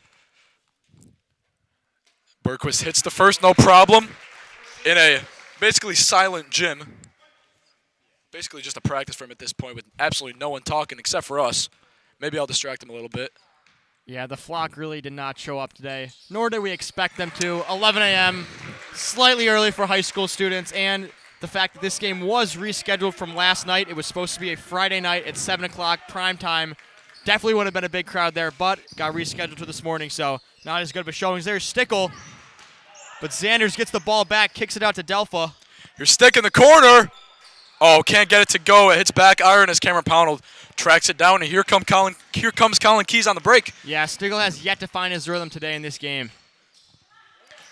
Berquist hits the first, no problem, in a basically silent gym. Basically just a practice for him at this point with absolutely no one talking except for us. Maybe I'll distract him a little bit. Yeah, the flock really did not show up today, nor did we expect them to. 11 a.m., slightly early for high school students, and the fact that this game was rescheduled from last night. It was supposed to be a Friday night at 7 o'clock, prime time. Definitely would have been a big crowd there, but got rescheduled to this morning, so not as good of a showing. There's Stickle, but Zanders gets the ball back, kicks it out to Delpha. Here's Stick in the corner. Oh, can't get it to go. It hits back iron as Cameron Pownell tracks it down, and here comes Colin Keys on the break. Yeah, Stickle has yet to find his rhythm today in this game.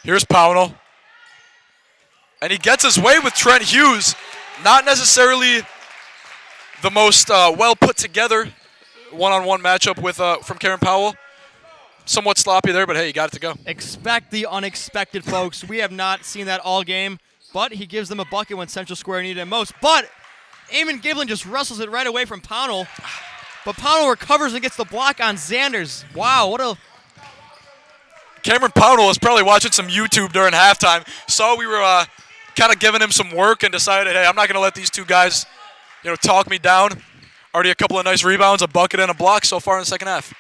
Here's Pownell. And he gets his way with Trent Hughes. Not necessarily the most well put together one-on-one matchup with from Cameron Powell. Somewhat sloppy there, but hey, you got it to go. Expect the unexpected, folks. We have not seen that all game, but he gives them a bucket when Central Square needed it most. But Eamon Giblin just wrestles it right away from Pownell. But Pownell recovers and gets the block on Zanders. Wow, what a... Cameron Pownell was probably watching some YouTube during halftime. Saw we were kind of giving him some work and decided, hey, I'm not going to let these two guys, talk me down. Already a couple of nice rebounds, a bucket, and a block so far in the second half.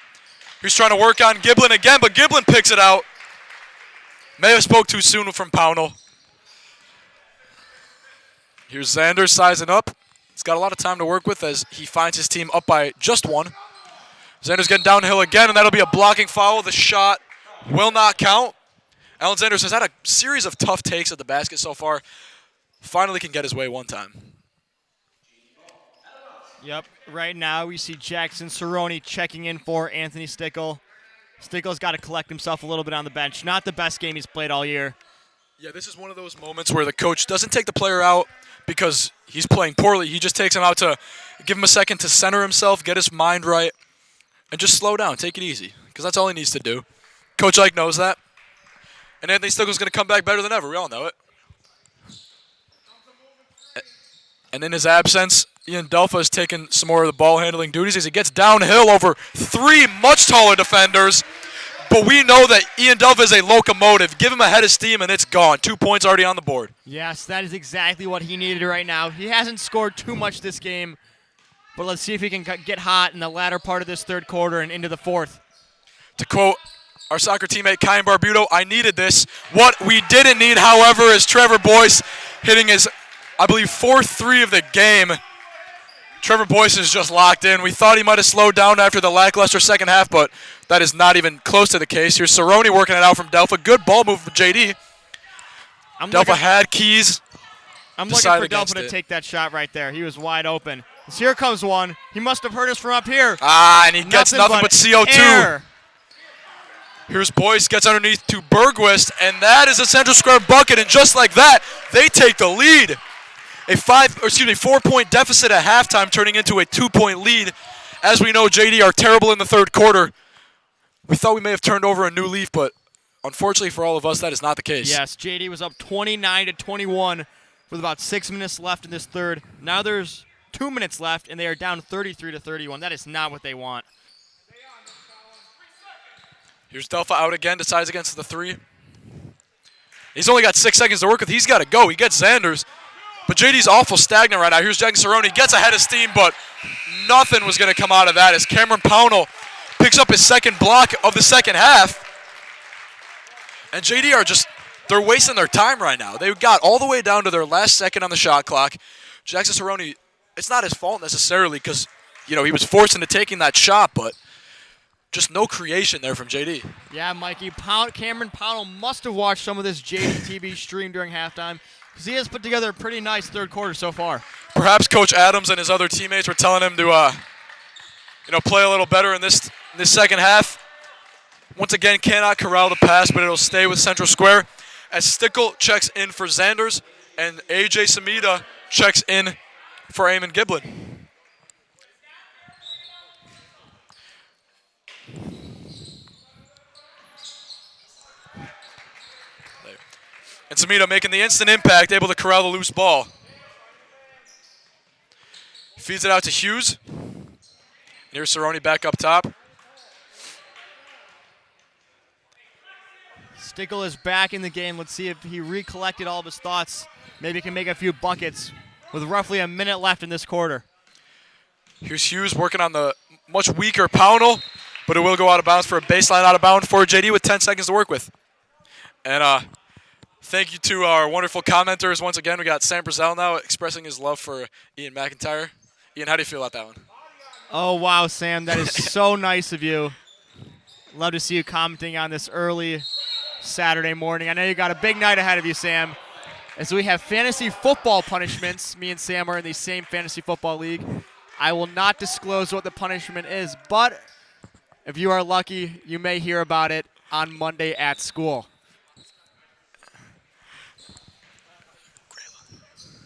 He's trying to work on Giblin again, but Giblin picks it out. May have spoke too soon from Pownell. Here's Zanders sizing up. He's got a lot of time to work with as he finds his team up by just one. Zanders getting downhill again, and that'll be a blocking foul. The shot will not count. Alan Zanders has had a series of tough takes at the basket so far. Finally can get his way one time. Yep, right now we see Jackson Cerrone checking in for Anthony Stickle. Stickle's got to collect himself a little bit on the bench. Not the best game he's played all year. Yeah, this is one of those moments where the coach doesn't take the player out because he's playing poorly. He just takes him out to give him a second to center himself, get his mind right, and just slow down, take it easy, because that's all he needs to do. Coach Ike knows that. And Anthony Stickle's going to come back better than ever. We all know it. And in his absence, Ian Delpha has taken some more of the ball handling duties as he gets downhill over three much taller defenders. But we know that Ian Delpha is a locomotive. Give him a head of steam and it's gone. 2 points already on the board. Yes, that is exactly what he needed right now. He hasn't scored too much this game, but let's see if he can get hot in the latter part of this third quarter and into the fourth. To quote our soccer teammate Kyan Barbuto, I needed this. What we didn't need, however, is Trevor Boyce hitting his, I believe, 4th 3 of the game. Trevor Boyce is just locked in. We thought he might have slowed down after the lackluster second half, but that is not even close to the case. Here's Cerrone working it out from Delpha. Good ball move from JD. Delpha had keys. I'm looking for Delpha to take that shot right there. He was wide open. So here comes one. He must have heard us from up here. And he gets nothing but CO2. Air. Here's Boyce, gets underneath to Bergwist, and that is a Central Square bucket, and just like that, they take the lead. A 4-point deficit at halftime turning into a 2-point lead. As we know, JD are terrible in the third quarter. We thought we may have turned over a new leaf, but unfortunately for all of us, that is not the case. Yes, JD was up 29-21 with about 6 minutes left in this third. Now there's 2 minutes left, and they are down 33-31. That is not what they want. Here's Delpha out again, decides against the three. He's only got 6 seconds to work with. He's got to go. He gets Xanders. But JD's awful stagnant right now. Here's Jackson Cerrone. Gets ahead of steam, but nothing was going to come out of that as Cameron Pownell picks up his second block of the second half. And JD are just, they're wasting their time right now. They got all the way down to their last second on the shot clock. Jackson Cerrone, it's not his fault necessarily because, he was forced into taking that shot, but just no creation there from JD. Yeah, Mikey. Cameron Pownell must have watched some of this JD TV stream during halftime because he has put together a pretty nice third quarter so far. Perhaps Coach Adams and his other teammates were telling him to, play a little better in this second half. Once again, cannot corral the pass, but it'll stay with Central Square as Stickle checks in for Xanders and AJ Samita checks in for Eamon Giblin. And Samita making the instant impact, able to corral the loose ball. Feeds it out to Hughes. Here's Cerrone back up top. Stickle is back in the game. Let's see if he recollected all of his thoughts. Maybe he can make a few buckets with roughly a minute left in this quarter. Here's Hughes working on the much weaker Pownell, but it will go out of bounds for a baseline out of bounds for JD with 10 seconds to work with. And thank you to our wonderful commenters. Once again, we got Sam Brazel now expressing his love for Ian McIntyre. Ian, how do you feel about that one? Oh, wow, Sam. That is so nice of you. Love to see you commenting on this early Saturday morning. I know you got a big night ahead of you, Sam. As we have fantasy football punishments, me and Sam are in the same fantasy football league. I will not disclose what the punishment is, but if you are lucky, you may hear about it on Monday at school.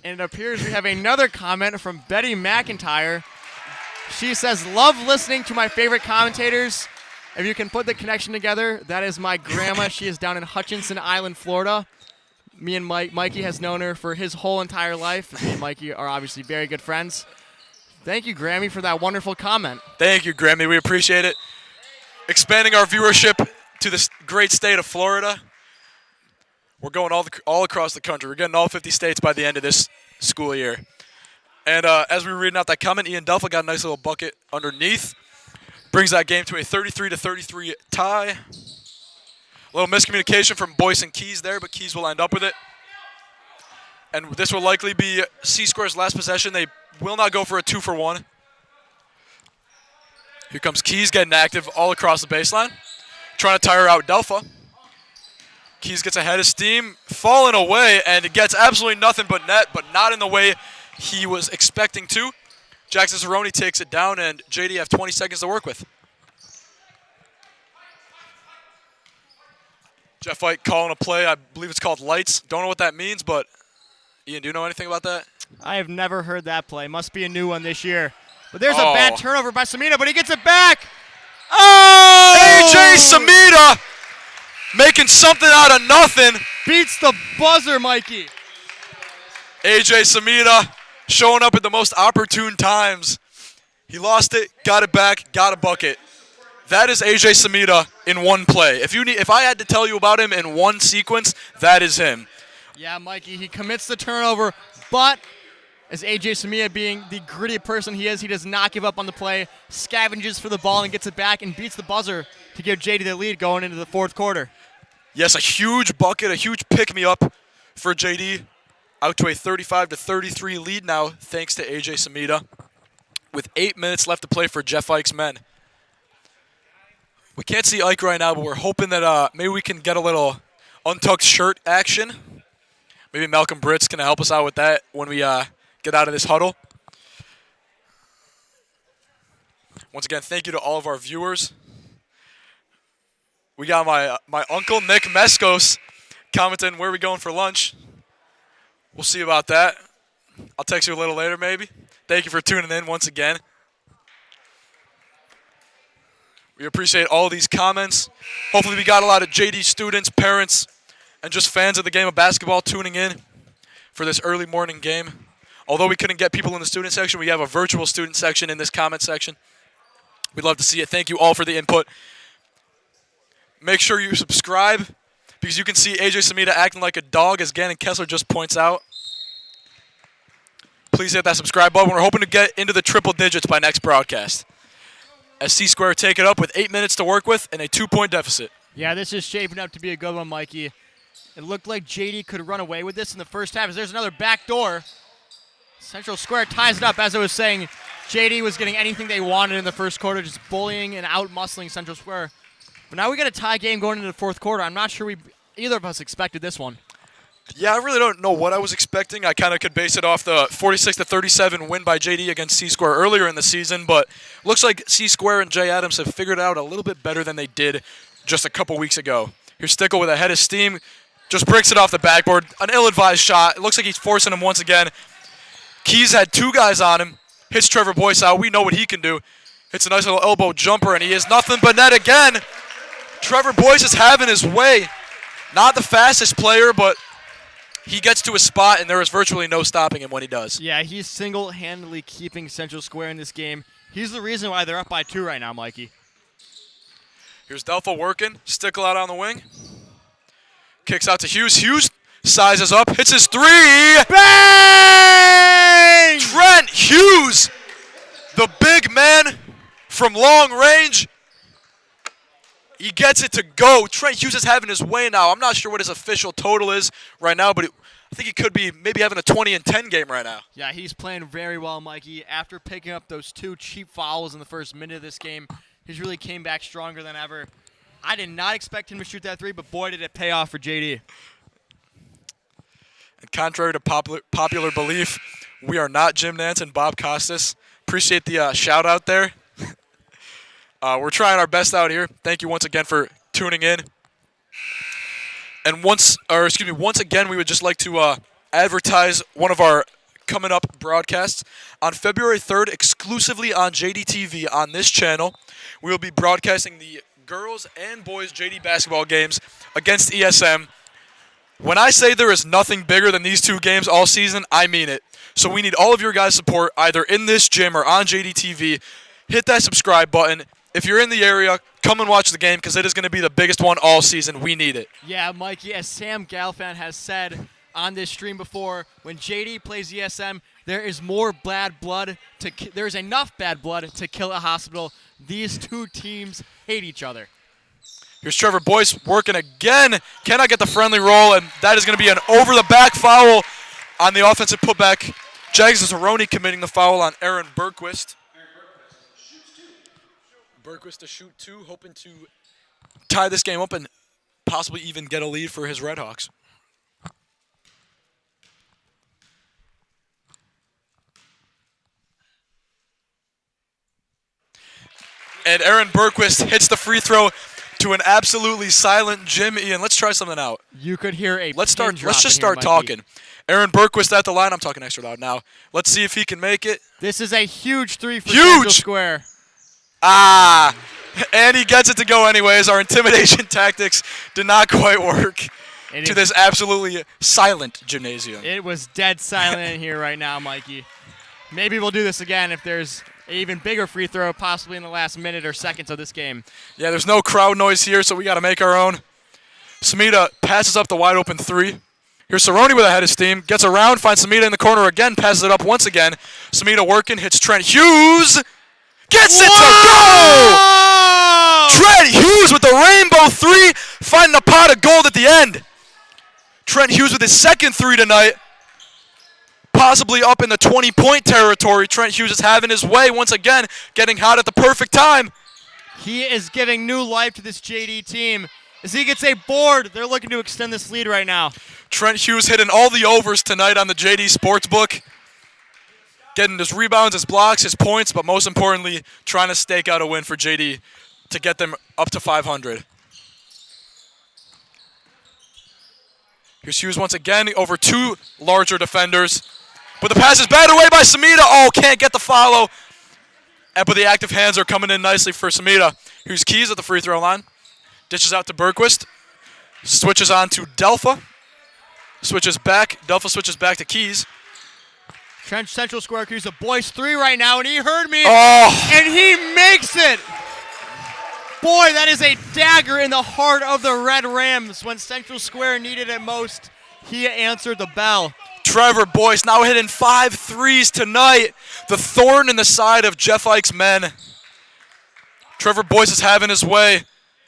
And it appears we have another comment from Betty McIntyre. She says, love listening to my favorite commentators. If you can put the connection together, that is my grandma. She is down in Hutchinson Island, Florida. Me and Mikey has known her for his whole entire life. Me and Mikey are obviously very good friends. Thank you, Grammy, for that wonderful comment. Thank you, Grammy. We appreciate it. Expanding our viewership to this great state of Florida. We're going all across the country. We're getting all 50 states by the end of this school year. And as we were reading out that comment, Ian Delpha got a nice little bucket underneath. Brings that game to a 33-33 tie. A little miscommunication from Boyce and Keys there, but Keys will end up with it. And this will likely be C-Square's last possession. They will not go for a 2-for-1. Here comes Keys getting active all across the baseline. Trying to tire out Delpha. Keys gets ahead of steam, falling away, and it gets absolutely nothing but net, but not in the way he was expecting to. Jackson Cerrone takes it down, and JD have 20 seconds to work with. Jeff White calling a play. I believe it's called lights. Don't know what that means, but Ian, do you know anything about that? I have never heard that play. Must be a new one this year. But there's a bad turnover by Samita, but he gets it back. Oh! AJ Samita making something out of nothing. Beats the buzzer, Mikey. AJ Samita showing up at the most opportune times. He lost it, got it back, got a bucket. That is AJ Samita in one play. If I had to tell you about him in one sequence, that is him. Yeah, Mikey, he commits the turnover, but as AJ Samita being the gritty person he is, he does not give up on the play, scavenges for the ball and gets it back and beats the buzzer to give JD the lead going into the fourth quarter. Yes, a huge bucket, a huge pick-me-up for JD. Out to a 35-33 lead now, thanks to AJ Samita, with 8 minutes left to play for Jeff Ike's men. We can't see Ike right now, but we're hoping that maybe we can get a little untucked shirt action. Maybe Malcolm Britt's going to help us out with that when we get out of this huddle. Once again, thank you to all of our viewers. We got my uncle, Nick Meskos, commenting, where are we going for lunch? We'll see about that. I'll text you a little later, maybe. Thank you for tuning in once again. We appreciate all these comments. Hopefully we got a lot of JD students, parents, and just fans of the game of basketball tuning in for this early morning game. Although we couldn't get people in the student section, we have a virtual student section in this comment section. We'd love to see it. Thank you all for the input. Make sure you subscribe because you can see AJ Samita acting like a dog, as Gannon Kessler just points out. Please hit that subscribe button. We're hoping to get into the triple digits by next broadcast. As C-Square take it up with 8 minutes to work with and a 2-point deficit. Yeah, this is shaping up to be a good one, Mikey. It looked like JD could run away with this in the first half as there's another back door. Central Square ties it up. As I was saying, JD was getting anything they wanted in the first quarter, just bullying and out-muscling Central Square. But now we got a tie game going into the fourth quarter. I'm not sure either of us expected this one. Yeah, I really don't know what I was expecting. I kind of could base it off the 46-37 win by JD against C-Square earlier in the season, but looks like C-Square and Jay Adams have figured it out a little bit better than they did just a couple weeks ago. Here's Stickle with a head of steam, just breaks it off the backboard. An ill-advised shot. It looks like he's forcing him once again. Keys had two guys on him. Hits Trevor Boyce out. We know what he can do. Hits a nice little elbow jumper, and he is nothing but net again. Trevor Boyce is having his way. Not the fastest player, but he gets to a spot, and there is virtually no stopping him when he does. Yeah, he's single-handedly keeping Central Square in this game. He's the reason why they're up by 2 right now, Mikey. Here's Delpha working. Stickle out on the wing. Kicks out to Hughes. Hughes sizes up, hits his 3. Bang! Trent Hughes, the big man from long range. He gets it to go. Trent Hughes is having his way now. I'm not sure what his official total is right now, but I think he could be maybe having a 20-10 game right now. Yeah, he's playing very well, Mikey. After picking up those 2 cheap fouls in the first minute of this game, he's really came back stronger than ever. I did not expect him to shoot that 3, but boy, did it pay off for JD. And contrary to popular belief, we are not Jim Nance and Bob Costas. Appreciate the shout out there. We're trying our best out here. Thank you once again for tuning in. And once again, we would just like to advertise one of our coming up broadcasts. On February 3rd, exclusively on JDTV on this channel, we will be broadcasting the girls and boys JD basketball games against ESM. When I say there is nothing bigger than these 2 games all season, I mean it. So we need all of your guys' support either in this gym or on JDTV. Hit that subscribe button. If you're in the area, come and watch the game because it is going to be the biggest one all season. We need it. Yeah, Mikey, as Sam Galfan has said on this stream before, when JD plays ESM, there is enough bad blood to kill a hospital. These 2 teams hate each other. Here's Trevor Boyce working again. Cannot get the friendly roll, and that is going to be an over-the-back foul on the offensive putback. Jags Zeroni committing the foul on Aaron Bergquist. Bergquist to shoot 2, hoping to tie this game up and possibly even get a lead for his Redhawks. And Aaron Bergquist hits the free throw to an absolutely silent Jim Ian. Let's try something out. You could hear a Let's just start talking. Aaron Bergquist at the line. I'm talking extra loud now. Let's see if he can make it. This is a huge 3 for Central Square. And he gets it to go anyways. Our intimidation tactics did not quite work to this absolutely silent gymnasium. It was dead silent in here right now, Mikey. Maybe we'll do this again if there's an even bigger free throw, possibly in the last minute or seconds of this game. Yeah, there's no crowd noise here, so we got to make our own. Samita passes up the wide open 3. Here's Cerrone with a head of steam. Gets around, finds Samita in the corner again, passes it up once again. Samita working, hits Trent Hughes. Gets it to go! Trent Hughes with the rainbow 3, finding a pot of gold at the end. Trent Hughes with his second 3 tonight. Possibly up in the 20-point territory. Trent Hughes is having his way once again, getting hot at the perfect time. He is giving new life to this JD team. As he gets a board, they're looking to extend this lead right now. Trent Hughes hitting all the overs tonight on the JD Sportsbook. Getting his rebounds, his blocks, his points, but most importantly, trying to stake out a win for JD to get them up to 500. Here's Hughes once again over 2 larger defenders. But the pass is batted away by Samita. Oh, can't get the follow. But the active hands are coming in nicely for Samita. Here's Keys at the free throw line. Dishes out to Bergquist. Switches on to Delpha. Switches back. Delpha switches back to Keys. Trench Central Square Keys a boys 3 right now, and he heard me. Oh! And he makes it. Boy, that is a dagger in the heart of the Red Rams. When Central Square needed it most, he answered the bell. Trevor Boyce now hitting 5 threes tonight. The thorn in the side of Jeff Ike's men. Trevor Boyce is having his way.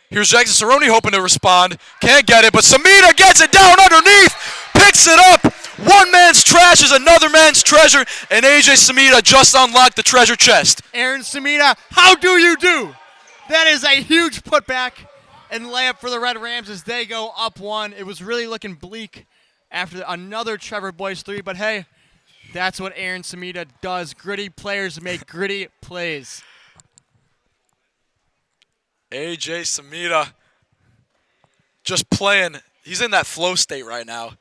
Here's Jackson Cerrone hoping to respond. Can't get it, but Samita gets it down underneath. Picks it up. One man's trash is another man's treasure, and AJ Samita just unlocked the treasure chest. Aaron Samita, how do you do? That is a huge putback and layup for the Red Rams as they go up 1. It was really looking bleak after another Trevor Boyce 3, but hey, that's what Aaron Samita does. Gritty players make gritty plays. AJ Samita just playing. He's in that flow state right now.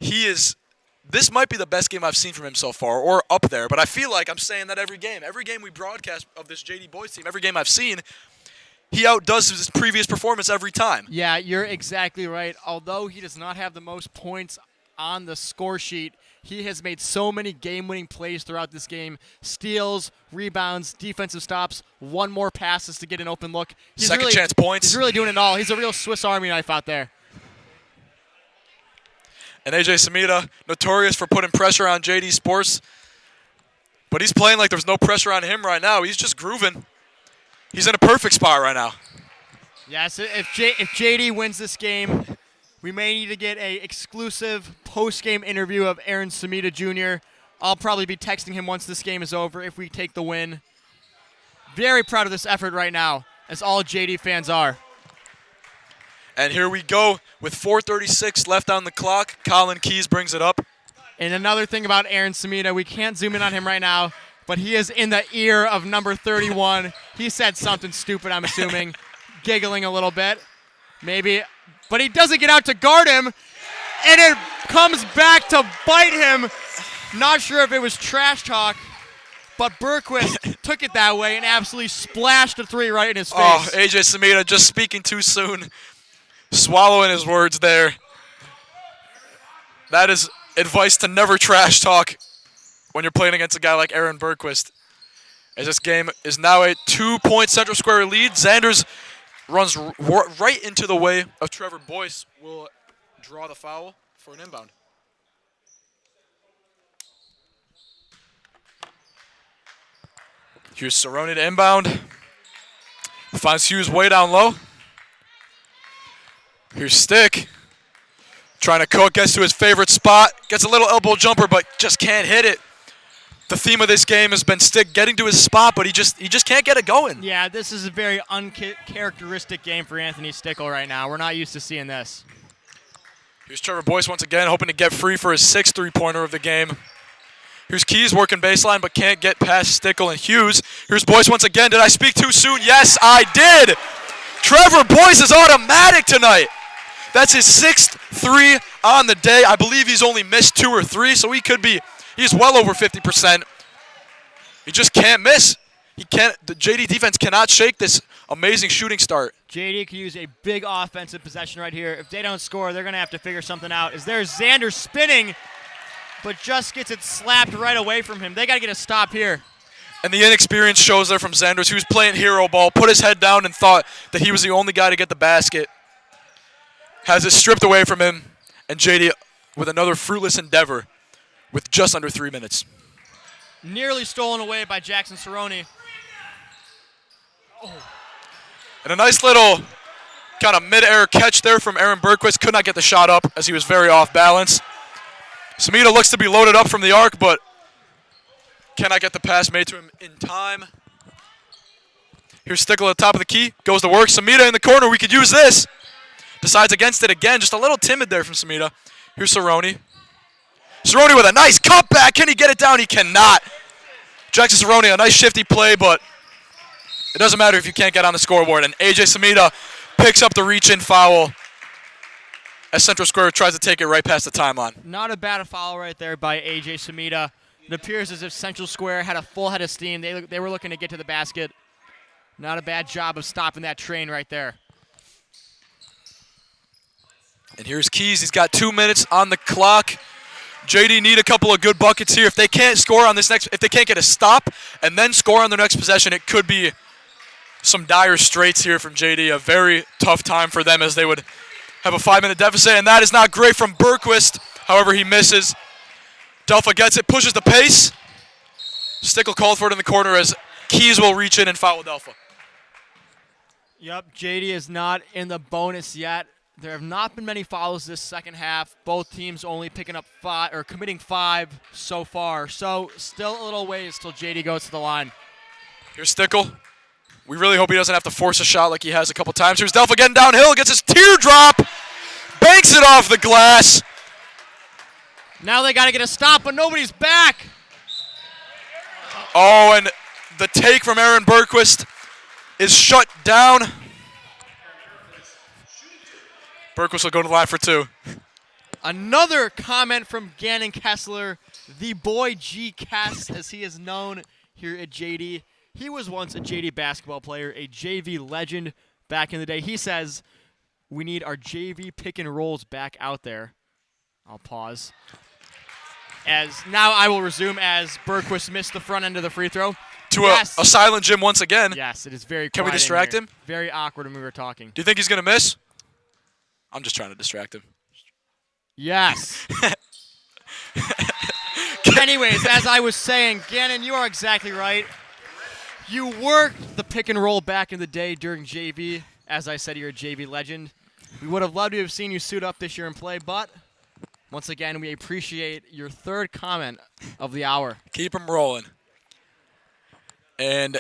This might be the best game I've seen from him so far, or up there, but I feel like I'm saying that every game. Every game we broadcast of this JD Boys team, every game I've seen, he outdoes his previous performance every time. Yeah, you're exactly right. Although he does not have the most points on the score sheet, he has made so many game-winning plays throughout this game. Steals, rebounds, defensive stops, one more passes to get an open look. Second chance points. He's really doing it all. He's a real Swiss Army knife out there. And AJ Samita, notorious for putting pressure on JD Sports, but he's playing like there's no pressure on him right now. He's just grooving. He's in a perfect spot right now. Yes, if JD wins this game, we may need to get an exclusive post-game interview of Aaron Samita Jr. I'll probably be texting him once this game is over if we take the win. Very proud of this effort right now, as all JD fans are. And here we go with 4:36 left on the clock. Colin Keys brings it up. And another thing about Aaron Samita, we can't zoom in on him right now, but he is in the ear of number 31. He said something stupid, I'm assuming, giggling a little bit, maybe. But he doesn't get out to guard him, and it comes back to bite him. Not sure if it was trash talk, but Bergquist took it that way and absolutely splashed a 3 right in his face. Oh, AJ Samita just speaking too soon. Swallowing his words there. That is advice to never trash talk when you're playing against a guy like Aaron Bergquist. As this game is now a 2-point Central Square lead. Zanders runs right into the way of Trevor Boyce. Will draw the foul for an inbound. Here's Cerrone to inbound. Finds Hughes way down low. Here's Stick. Trying to cook, gets to his favorite spot. Gets a little elbow jumper, but just can't hit it. The theme of this game has been Stick getting to his spot, but he just can't get it going. Yeah, this is a very uncharacteristic game for Anthony Stickle right now. We're not used to seeing this. Here's Trevor Boyce once again, hoping to get free for his 6th three-pointer of the game. Here's Keys working baseline, but can't get past Stickle and Hughes. Here's Boyce once again. Did I speak too soon? Yes, I did. Trevor Boyce is automatic tonight. That's his 6th 3 on the day. I believe he's only missed 2 or 3, so he's well over 50%. He just can't miss. The JD defense cannot shake this amazing shooting start. JD could use a big offensive possession right here. If they don't score, they're going to have to figure something out. As there's Xander spinning, but just gets it slapped right away from him. They got to get a stop here. And the inexperience shows there from Zanders, who's playing hero ball, put his head down and thought that he was the only guy to get the basket. Has it stripped away from him, and JD with another fruitless endeavor with just under 3 minutes. Nearly stolen away by Jackson Cerrone. Oh. And a nice little kind of mid-air catch there from Aaron Bergquist. Could not get the shot up as he was very off balance. Samita looks to be loaded up from the arc, but cannot get the pass made to him in time. Here's Stickle at the top of the key. Goes to work. Samita in the corner. We could use this. Decides against it again. Just a little timid there from Samita. Here's Cerrone. Cerrone with a nice cutback. Can he get it down? He cannot. Jackson Cerrone, a nice shifty play, but it doesn't matter if you can't get on the scoreboard. And AJ Samita picks up the reach-in foul as Central Square tries to take it right past the timeline. Not a bad foul right there by AJ Samita. It appears as if Central Square had a full head of steam. They were looking to get to the basket. Not a bad job of stopping that train right there. And here's Keys. He's got 2 minutes on the clock. JD need a couple of good buckets here. If they can't score on this if they can't get a stop and then score on their next possession, it could be some dire straits here from JD. A very tough time for them as they would have a 5-minute deficit, and that is not great from Bergquist. However, he misses. Delpha gets it, pushes the pace. Stickle called for it in the corner as Keys will reach in and foul Delpha. Yep, JD is not in the bonus yet. There have not been many fouls this second half. Both teams only picking up 5 or committing 5 so far. So still a little ways till JD goes to the line. Here's Stickle. We really hope he doesn't have to force a shot like he has a couple times. Here's Delpha getting downhill, gets his teardrop, banks it off the glass. Now they got to get a stop, but nobody's back. Oh, and the take from Aaron Bergquist is shut down. Bergquist will go to the line for 2. Another comment from Gannon Kessler, the boy G. Kess, as he is known here at JD. He was once a JD basketball player, a JV legend back in the day. He says, we need our JV pick and rolls back out there. I'll pause. As now I will resume as Bergquist missed the front end of the free throw. To a silent gym once again. Yes, it is very quiet. Can we distract him? Very awkward when we were talking. Do you think he's going to miss? I'm just trying to distract him. Yes. Anyways, as I was saying, Gannon, you are exactly right. You worked the pick and roll back in the day during JV. As I said, you're a JV legend. We would have loved to have seen you suit up this year and play, but once again, we appreciate your third comment of the hour. Keep them rolling. And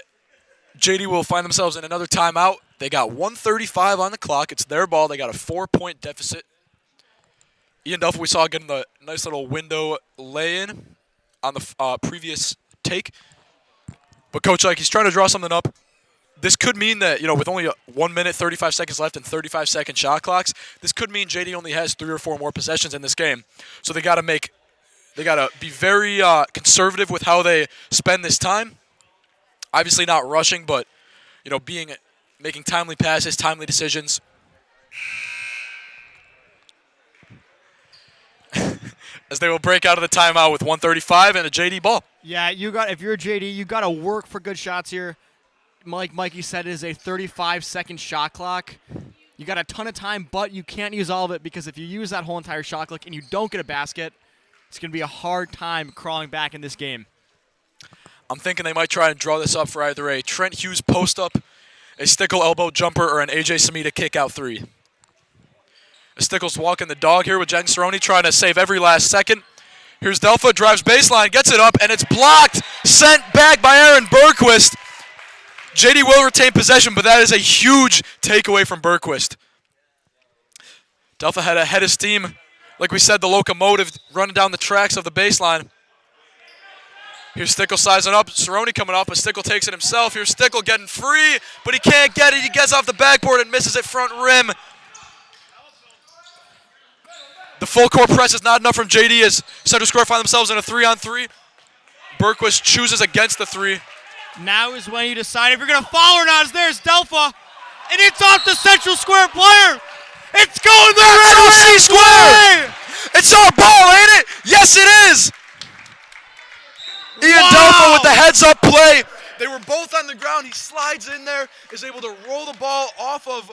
JD will find themselves in another timeout. They got 1:35 on the clock. It's their ball. They got a 4-point deficit. Ian Delpha, we saw getting the nice little window lay-in on the previous take. But Coach, like, he's trying to draw something up. This could mean that, with only 1 minute, 35 seconds left and 35-second shot clocks, this could mean JD only has 3 or 4 more possessions in this game. So they got to be very conservative with how they spend this time. Obviously not rushing, but, making timely passes, timely decisions. As they will break out of the timeout with 1:35 and a JD ball. Yeah, if you're a JD, you got to work for good shots here. Like Mikey said, it is a 35-second shot clock. You got a ton of time, but you can't use all of it because if you use that whole entire shot clock and you don't get a basket, it's going to be a hard time crawling back in this game. I'm thinking they might try and draw this up for either a Trent Hughes post-up, a Stickle elbow jumper, or an AJ Samita kick-out 3. Stickle's walking the dog here with Jen Cerrone trying to save every last second. Here's Delpha, drives baseline, gets it up, and it's blocked. Sent back by Aaron Bergquist. JD will retain possession, but that is a huge takeaway from Bergquist. Delpha had a head of steam. Like we said, the locomotive running down the tracks of the baseline. Here's Stickle sizing up. Cerrone coming off, but Stickle takes it himself. Here's Stickle getting free, but he can't get it. He gets off the backboard and misses it front rim. The full court press is not enough from JD as Central Square find themselves in a 3-on-3. Bergquist chooses against the 3. Now is when you decide if you're going to foul or not. As there's Delpha, and it's off the Central Square player. It's going the Red Square. It's our ball, ain't it? Yes, it is. Ian Delpha with the heads-up play. They were both on the ground. He slides in there, is able to roll the ball off of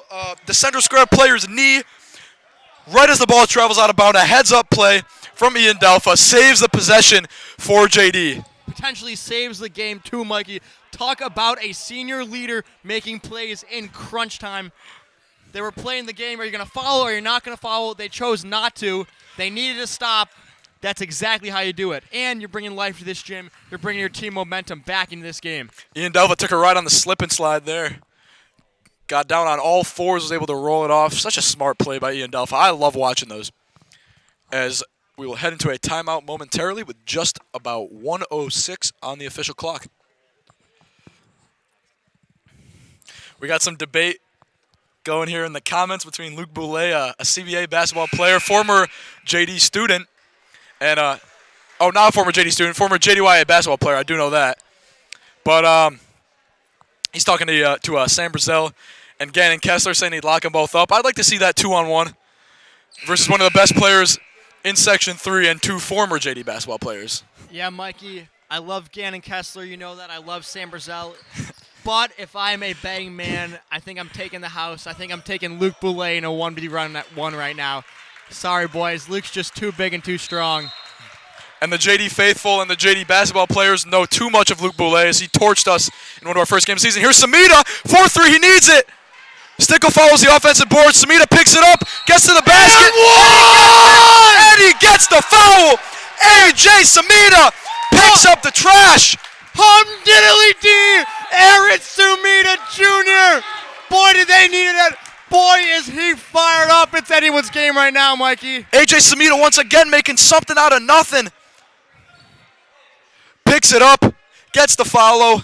the Central Square player's knee. Right as the ball travels out of bounds, a heads-up play from Ian Delpha saves the possession for JD. Potentially saves the game too, Mikey. Talk about a senior leader making plays in crunch time. They were playing the game. Are you going to follow or you're not going to follow? They chose not to. They needed to stop. That's exactly how you do it. And you're bringing life to this gym. You're bringing your team momentum back into this game. Ian Delpha took a ride on the slip and slide there. Got down on all fours, was able to roll it off. Such a smart play by Ian Delpha. I love watching those. As we will head into a timeout momentarily with just about 1:06 on the official clock. We got some debate going here in the comments between Luke Boulay, a CBA basketball player, former JD student, and Oh, not a former JD student, former JDYA basketball player. I do know that. But he's talking to Sam Brazel and Gannon Kessler, saying he'd lock them both up. I'd like to see that 2-on-1 versus one of the best players in Section 3 and 2 former JD basketball players. Yeah, Mikey, I love Gannon Kessler. You know that. I love Sam Brazel. But if I'm a betting man, I think I'm taking the house. I think I'm taking Luke Boulay in a 1v run at 1 right now. Sorry, boys. Luke's just too big and too strong. And the JD faithful and the JD basketball players know too much of Luke Boulay as he torched us in one of our first games of the season. Here's Samita, 4-3, he needs it. Stickle follows the offensive board. Samita picks it up, gets to the basket, and he gets the foul. AJ Samita picks up the trash. Diddly-dee, Aaron Sumita Jr. Boy, did they need it. Boy, is he fired up. It's anyone's game right now, Mikey. AJ Samita once again making something out of nothing. Picks it up, gets the foul,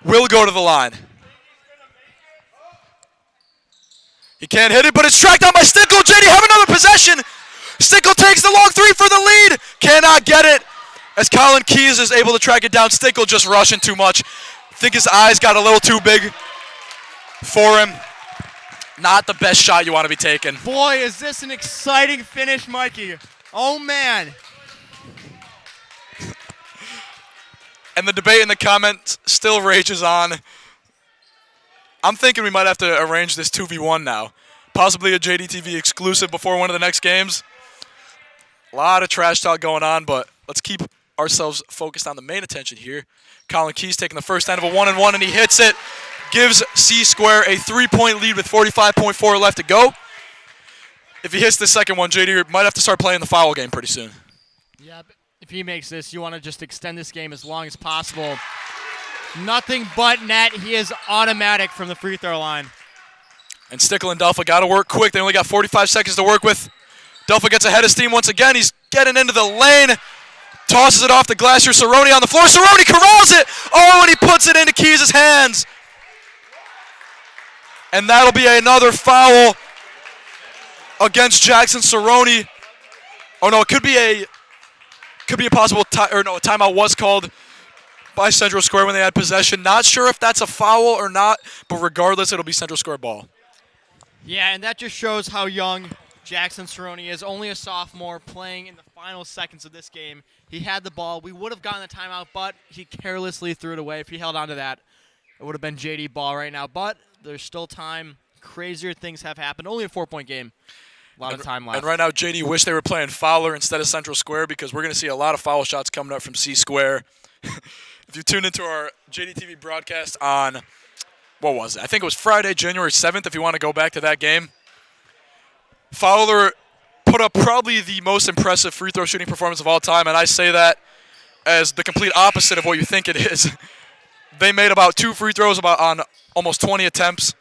will go to the line. He can't hit it, but it's tracked down by Stickle. JD have another possession. Stickle takes the long 3 for the lead. Cannot get it. As Colin Keys is able to track it down, Stickle just rushing too much. I think his eyes got a little too big for him. Not the best shot you want to be taking. Boy, is this an exciting finish, Mikey. Oh, man. And the debate in the comments still rages on. I'm thinking we might have to arrange this 2v1 now. Possibly a JDTV exclusive before one of the next games. A lot of trash talk going on, but let's keep ourselves focused on the main attention here. Colin Keys taking the first end of a 1-and-1, and he hits it. Gives C-Square a 3-point lead with 45.4 left to go. If he hits the second one, JD might have to start playing the foul game pretty soon. Yeah, but if he makes this, you want to just extend this game as long as possible. Nothing but net. He is automatic from the free throw line. And Stickle and Delpha got to work quick. They only got 45 seconds to work with. Delpha gets ahead of steam once again. He's getting into the lane. Tosses it off the glass. Here's Cerrone on the floor. Cerrone corrals it. Oh, and he puts it into Keys' hands. And that'll be another foul against Jackson Cerrone. Oh no, it could be a possible a timeout was called by Central Square when they had possession. Not sure if that's a foul or not, but regardless, it'll be Central Square ball. Yeah, and that just shows how young Jackson Cerrone is. Only a sophomore playing in the final seconds of this game. He had the ball. We would have gotten the timeout, but he carelessly threw it away. If he held on to that, it would have been JD ball right now. But there's still time. Crazier things have happened. Only a 4-point game. A lot of time left. And right now, JD wish they were playing Fowler instead of Central Square because we're going to see a lot of foul shots coming up from C-Square. If you tuned into our JDTV broadcast on, what was it? I think it was Friday, January 7th, if you want to go back to that game. Fowler put up probably the most impressive free throw shooting performance of all time, and I say that as the complete opposite of what you think it is. They made about 2 free throws on almost 20 attempts.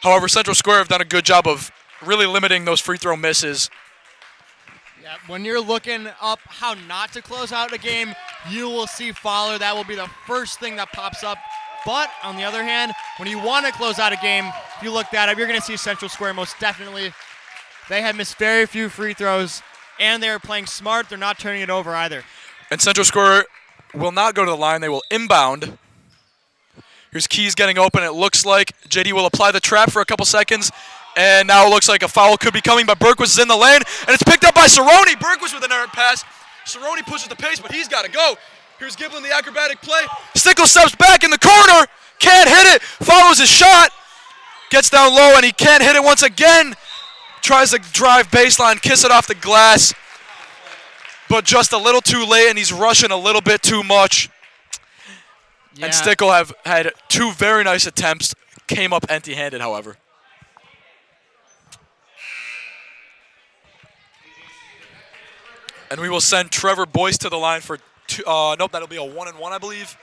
However, Central Square have done a good job of really limiting those free throw misses. Yeah, when you're looking up how not to close out a game, you will see Fowler. That will be the first thing that pops up. But on the other hand, when you want to close out a game, if you look that up, you're going to see Central Square most definitely. They have missed very few free throws, and they're playing smart. They're not turning it over either. And Central Square will not go to the line. They will inbound. Here's Keys getting open. It looks like JD will apply the trap for a couple seconds. And now it looks like a foul could be coming, but Berquist is in the lane. And it's picked up by Cerrone. Berquist with an errant pass. Cerrone pushes the pace, but he's got to go. Here's Giblin, the acrobatic play. Stickle steps back in the corner. Can't hit it. Follows his shot. Gets down low, and he can't hit it once again. Tries to drive baseline, kiss it off the glass. But just a little too late, and he's rushing a little bit too much. Yeah. And Stickle have had 2 very nice attempts. Came up empty-handed, however. And we will send Trevor Boyce to the line for nope, that'll be a 1-and-1, I believe.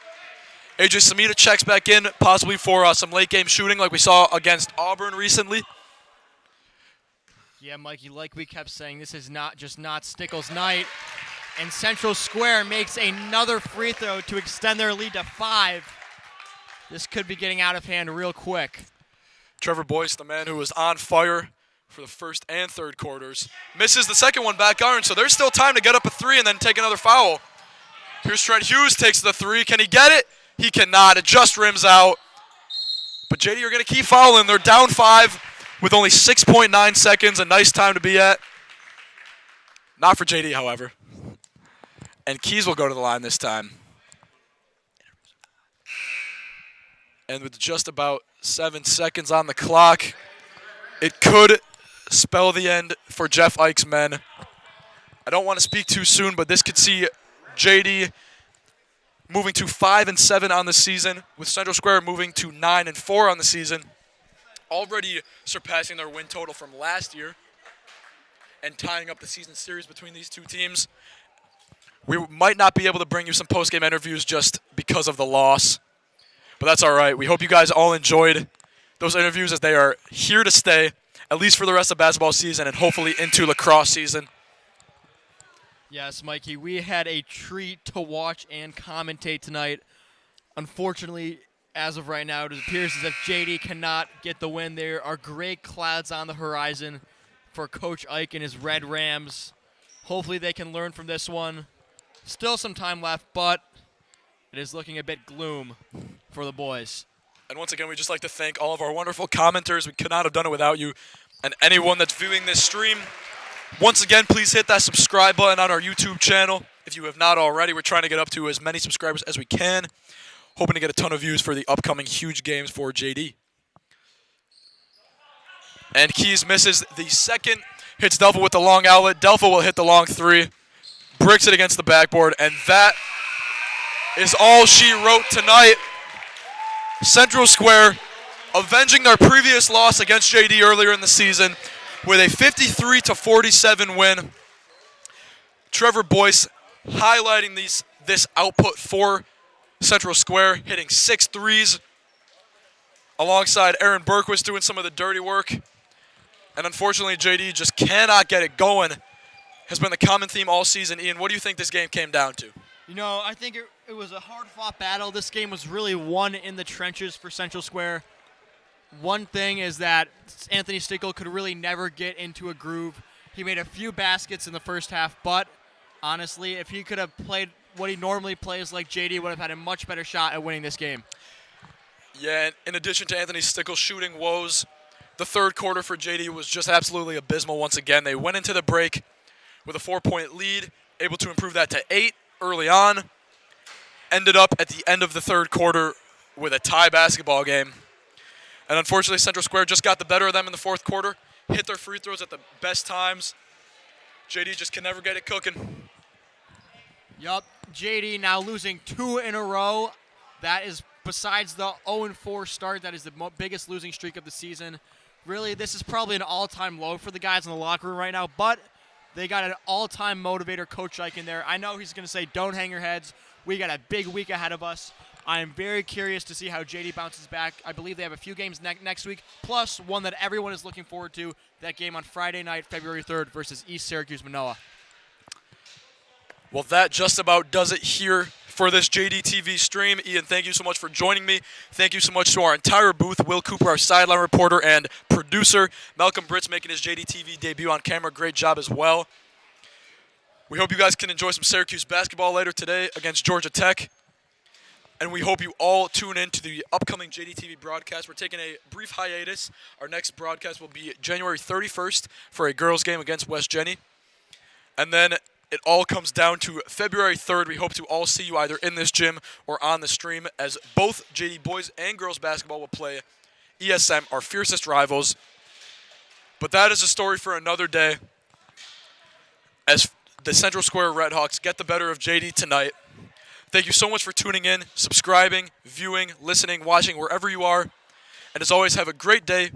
AJ Samita checks back in, possibly for some late-game shooting like we saw against Auburn recently. Yeah, Mikey, like we kept saying, this is not Stickle's night. And Central Square makes another free throw to extend their lead to 5. This could be getting out of hand real quick. Trevor Boyce, the man who was on fire for the first and third quarters. Misses the second one back iron, so there's still time to get up a three and then take another foul. Here's Trent Hughes, takes the three. Can he get it? He cannot. It just rims out. But JD are going to keep fouling. They're down 5 with only 6.9 seconds. A nice time to be at. Not for JD, however. And Keys will go to the line this time. And with just about 7 seconds on the clock, it could spell the end for Jeff Ike's men. I don't want to speak too soon, but this could see JD moving to 5-7 on the season, with Central Square moving to 9-4 on the season, already surpassing their win total from last year and tying up the season series between these two teams. We might not be able to bring you some post-game interviews just because of the loss, but that's all right. We hope you guys all enjoyed those interviews, as they are here to stay, at least for the rest of basketball season and hopefully into lacrosse season. Yes, Mikey, we had a treat to watch and commentate tonight. Unfortunately, as of right now, it appears as if JD cannot get the win. There are gray clouds on the horizon for Coach Ike and his Red Rams. Hopefully they can learn from this one. Still some time left, but it is looking a bit gloom for the boys. And once again, we'd just like to thank all of our wonderful commenters. We could not have done it without you. And anyone that's viewing this stream, once again, please hit that subscribe button on our YouTube channel. If you have not already, we're trying to get up to as many subscribers as we can. Hoping to get a ton of views for the upcoming huge games for JD. And Keys misses the second. Hits Delphi with the long outlet. Delphi will hit the long three. Bricks it against the backboard. And that is all she wrote tonight. Central Square avenging their previous loss against JD earlier in the season with a 53-47 win. Trevor Boyce highlighting this output for Central Square, hitting 6 threes. Alongside Aaron Berquist doing some of the dirty work. And unfortunately, JD just cannot get it going. Has been the common theme all season. Ian, what do you think this game came down to? You know, I think it was a hard-fought battle. This game was really won in the trenches for Central Square. One thing is that Anthony Stickle could really never get into a groove. He made a few baskets in the first half, but honestly, if he could have played what he normally plays like JD, would have had a much better shot at winning this game. Yeah, and in addition to Anthony Stickle's shooting woes, the third quarter for JD was just absolutely abysmal once again. They went into the break with a 4-point lead, able to improve that to 8 early on. Ended up at the end of the third quarter with a tie basketball game. And unfortunately, Central Square just got the better of them in the fourth quarter, hit their free throws at the best times. JD just can never get it cooking. Yup, JD now losing 2 in a row. That is, besides the 0-4 start, that is the biggest losing streak of the season. Really, this is probably an all-time low for the guys in the locker room right now, but they got an all-time motivator, Coach Ike, in there. I know he's going to say, don't hang your heads. We got a big week ahead of us. I am very curious to see how JD bounces back. I believe they have a few games next week, plus one that everyone is looking forward to, that game on Friday night, February 3rd versus East Syracuse Manoa. Well, that just about does it here for this JD TV stream. Ian, thank you so much for joining me. Thank you so much to our entire booth, Will Cooper, our sideline reporter and producer, Malcolm Britz making his JD TV debut on camera. Great job as well. We hope you guys can enjoy some Syracuse basketball later today against Georgia Tech. And we hope you all tune in to the upcoming JD TV broadcast. We're taking a brief hiatus. Our next broadcast will be January 31st for a girls' game against West Jenny. And then it all comes down to February 3rd. We hope to all see you either in this gym or on the stream, as both JD boys and girls basketball will play ESM, our fiercest rivals. But that is a story for another day, as the Central Square Redhawks get the better of JD tonight. Thank you so much for tuning in, subscribing, viewing, listening, watching, wherever you are. And as always, have a great day.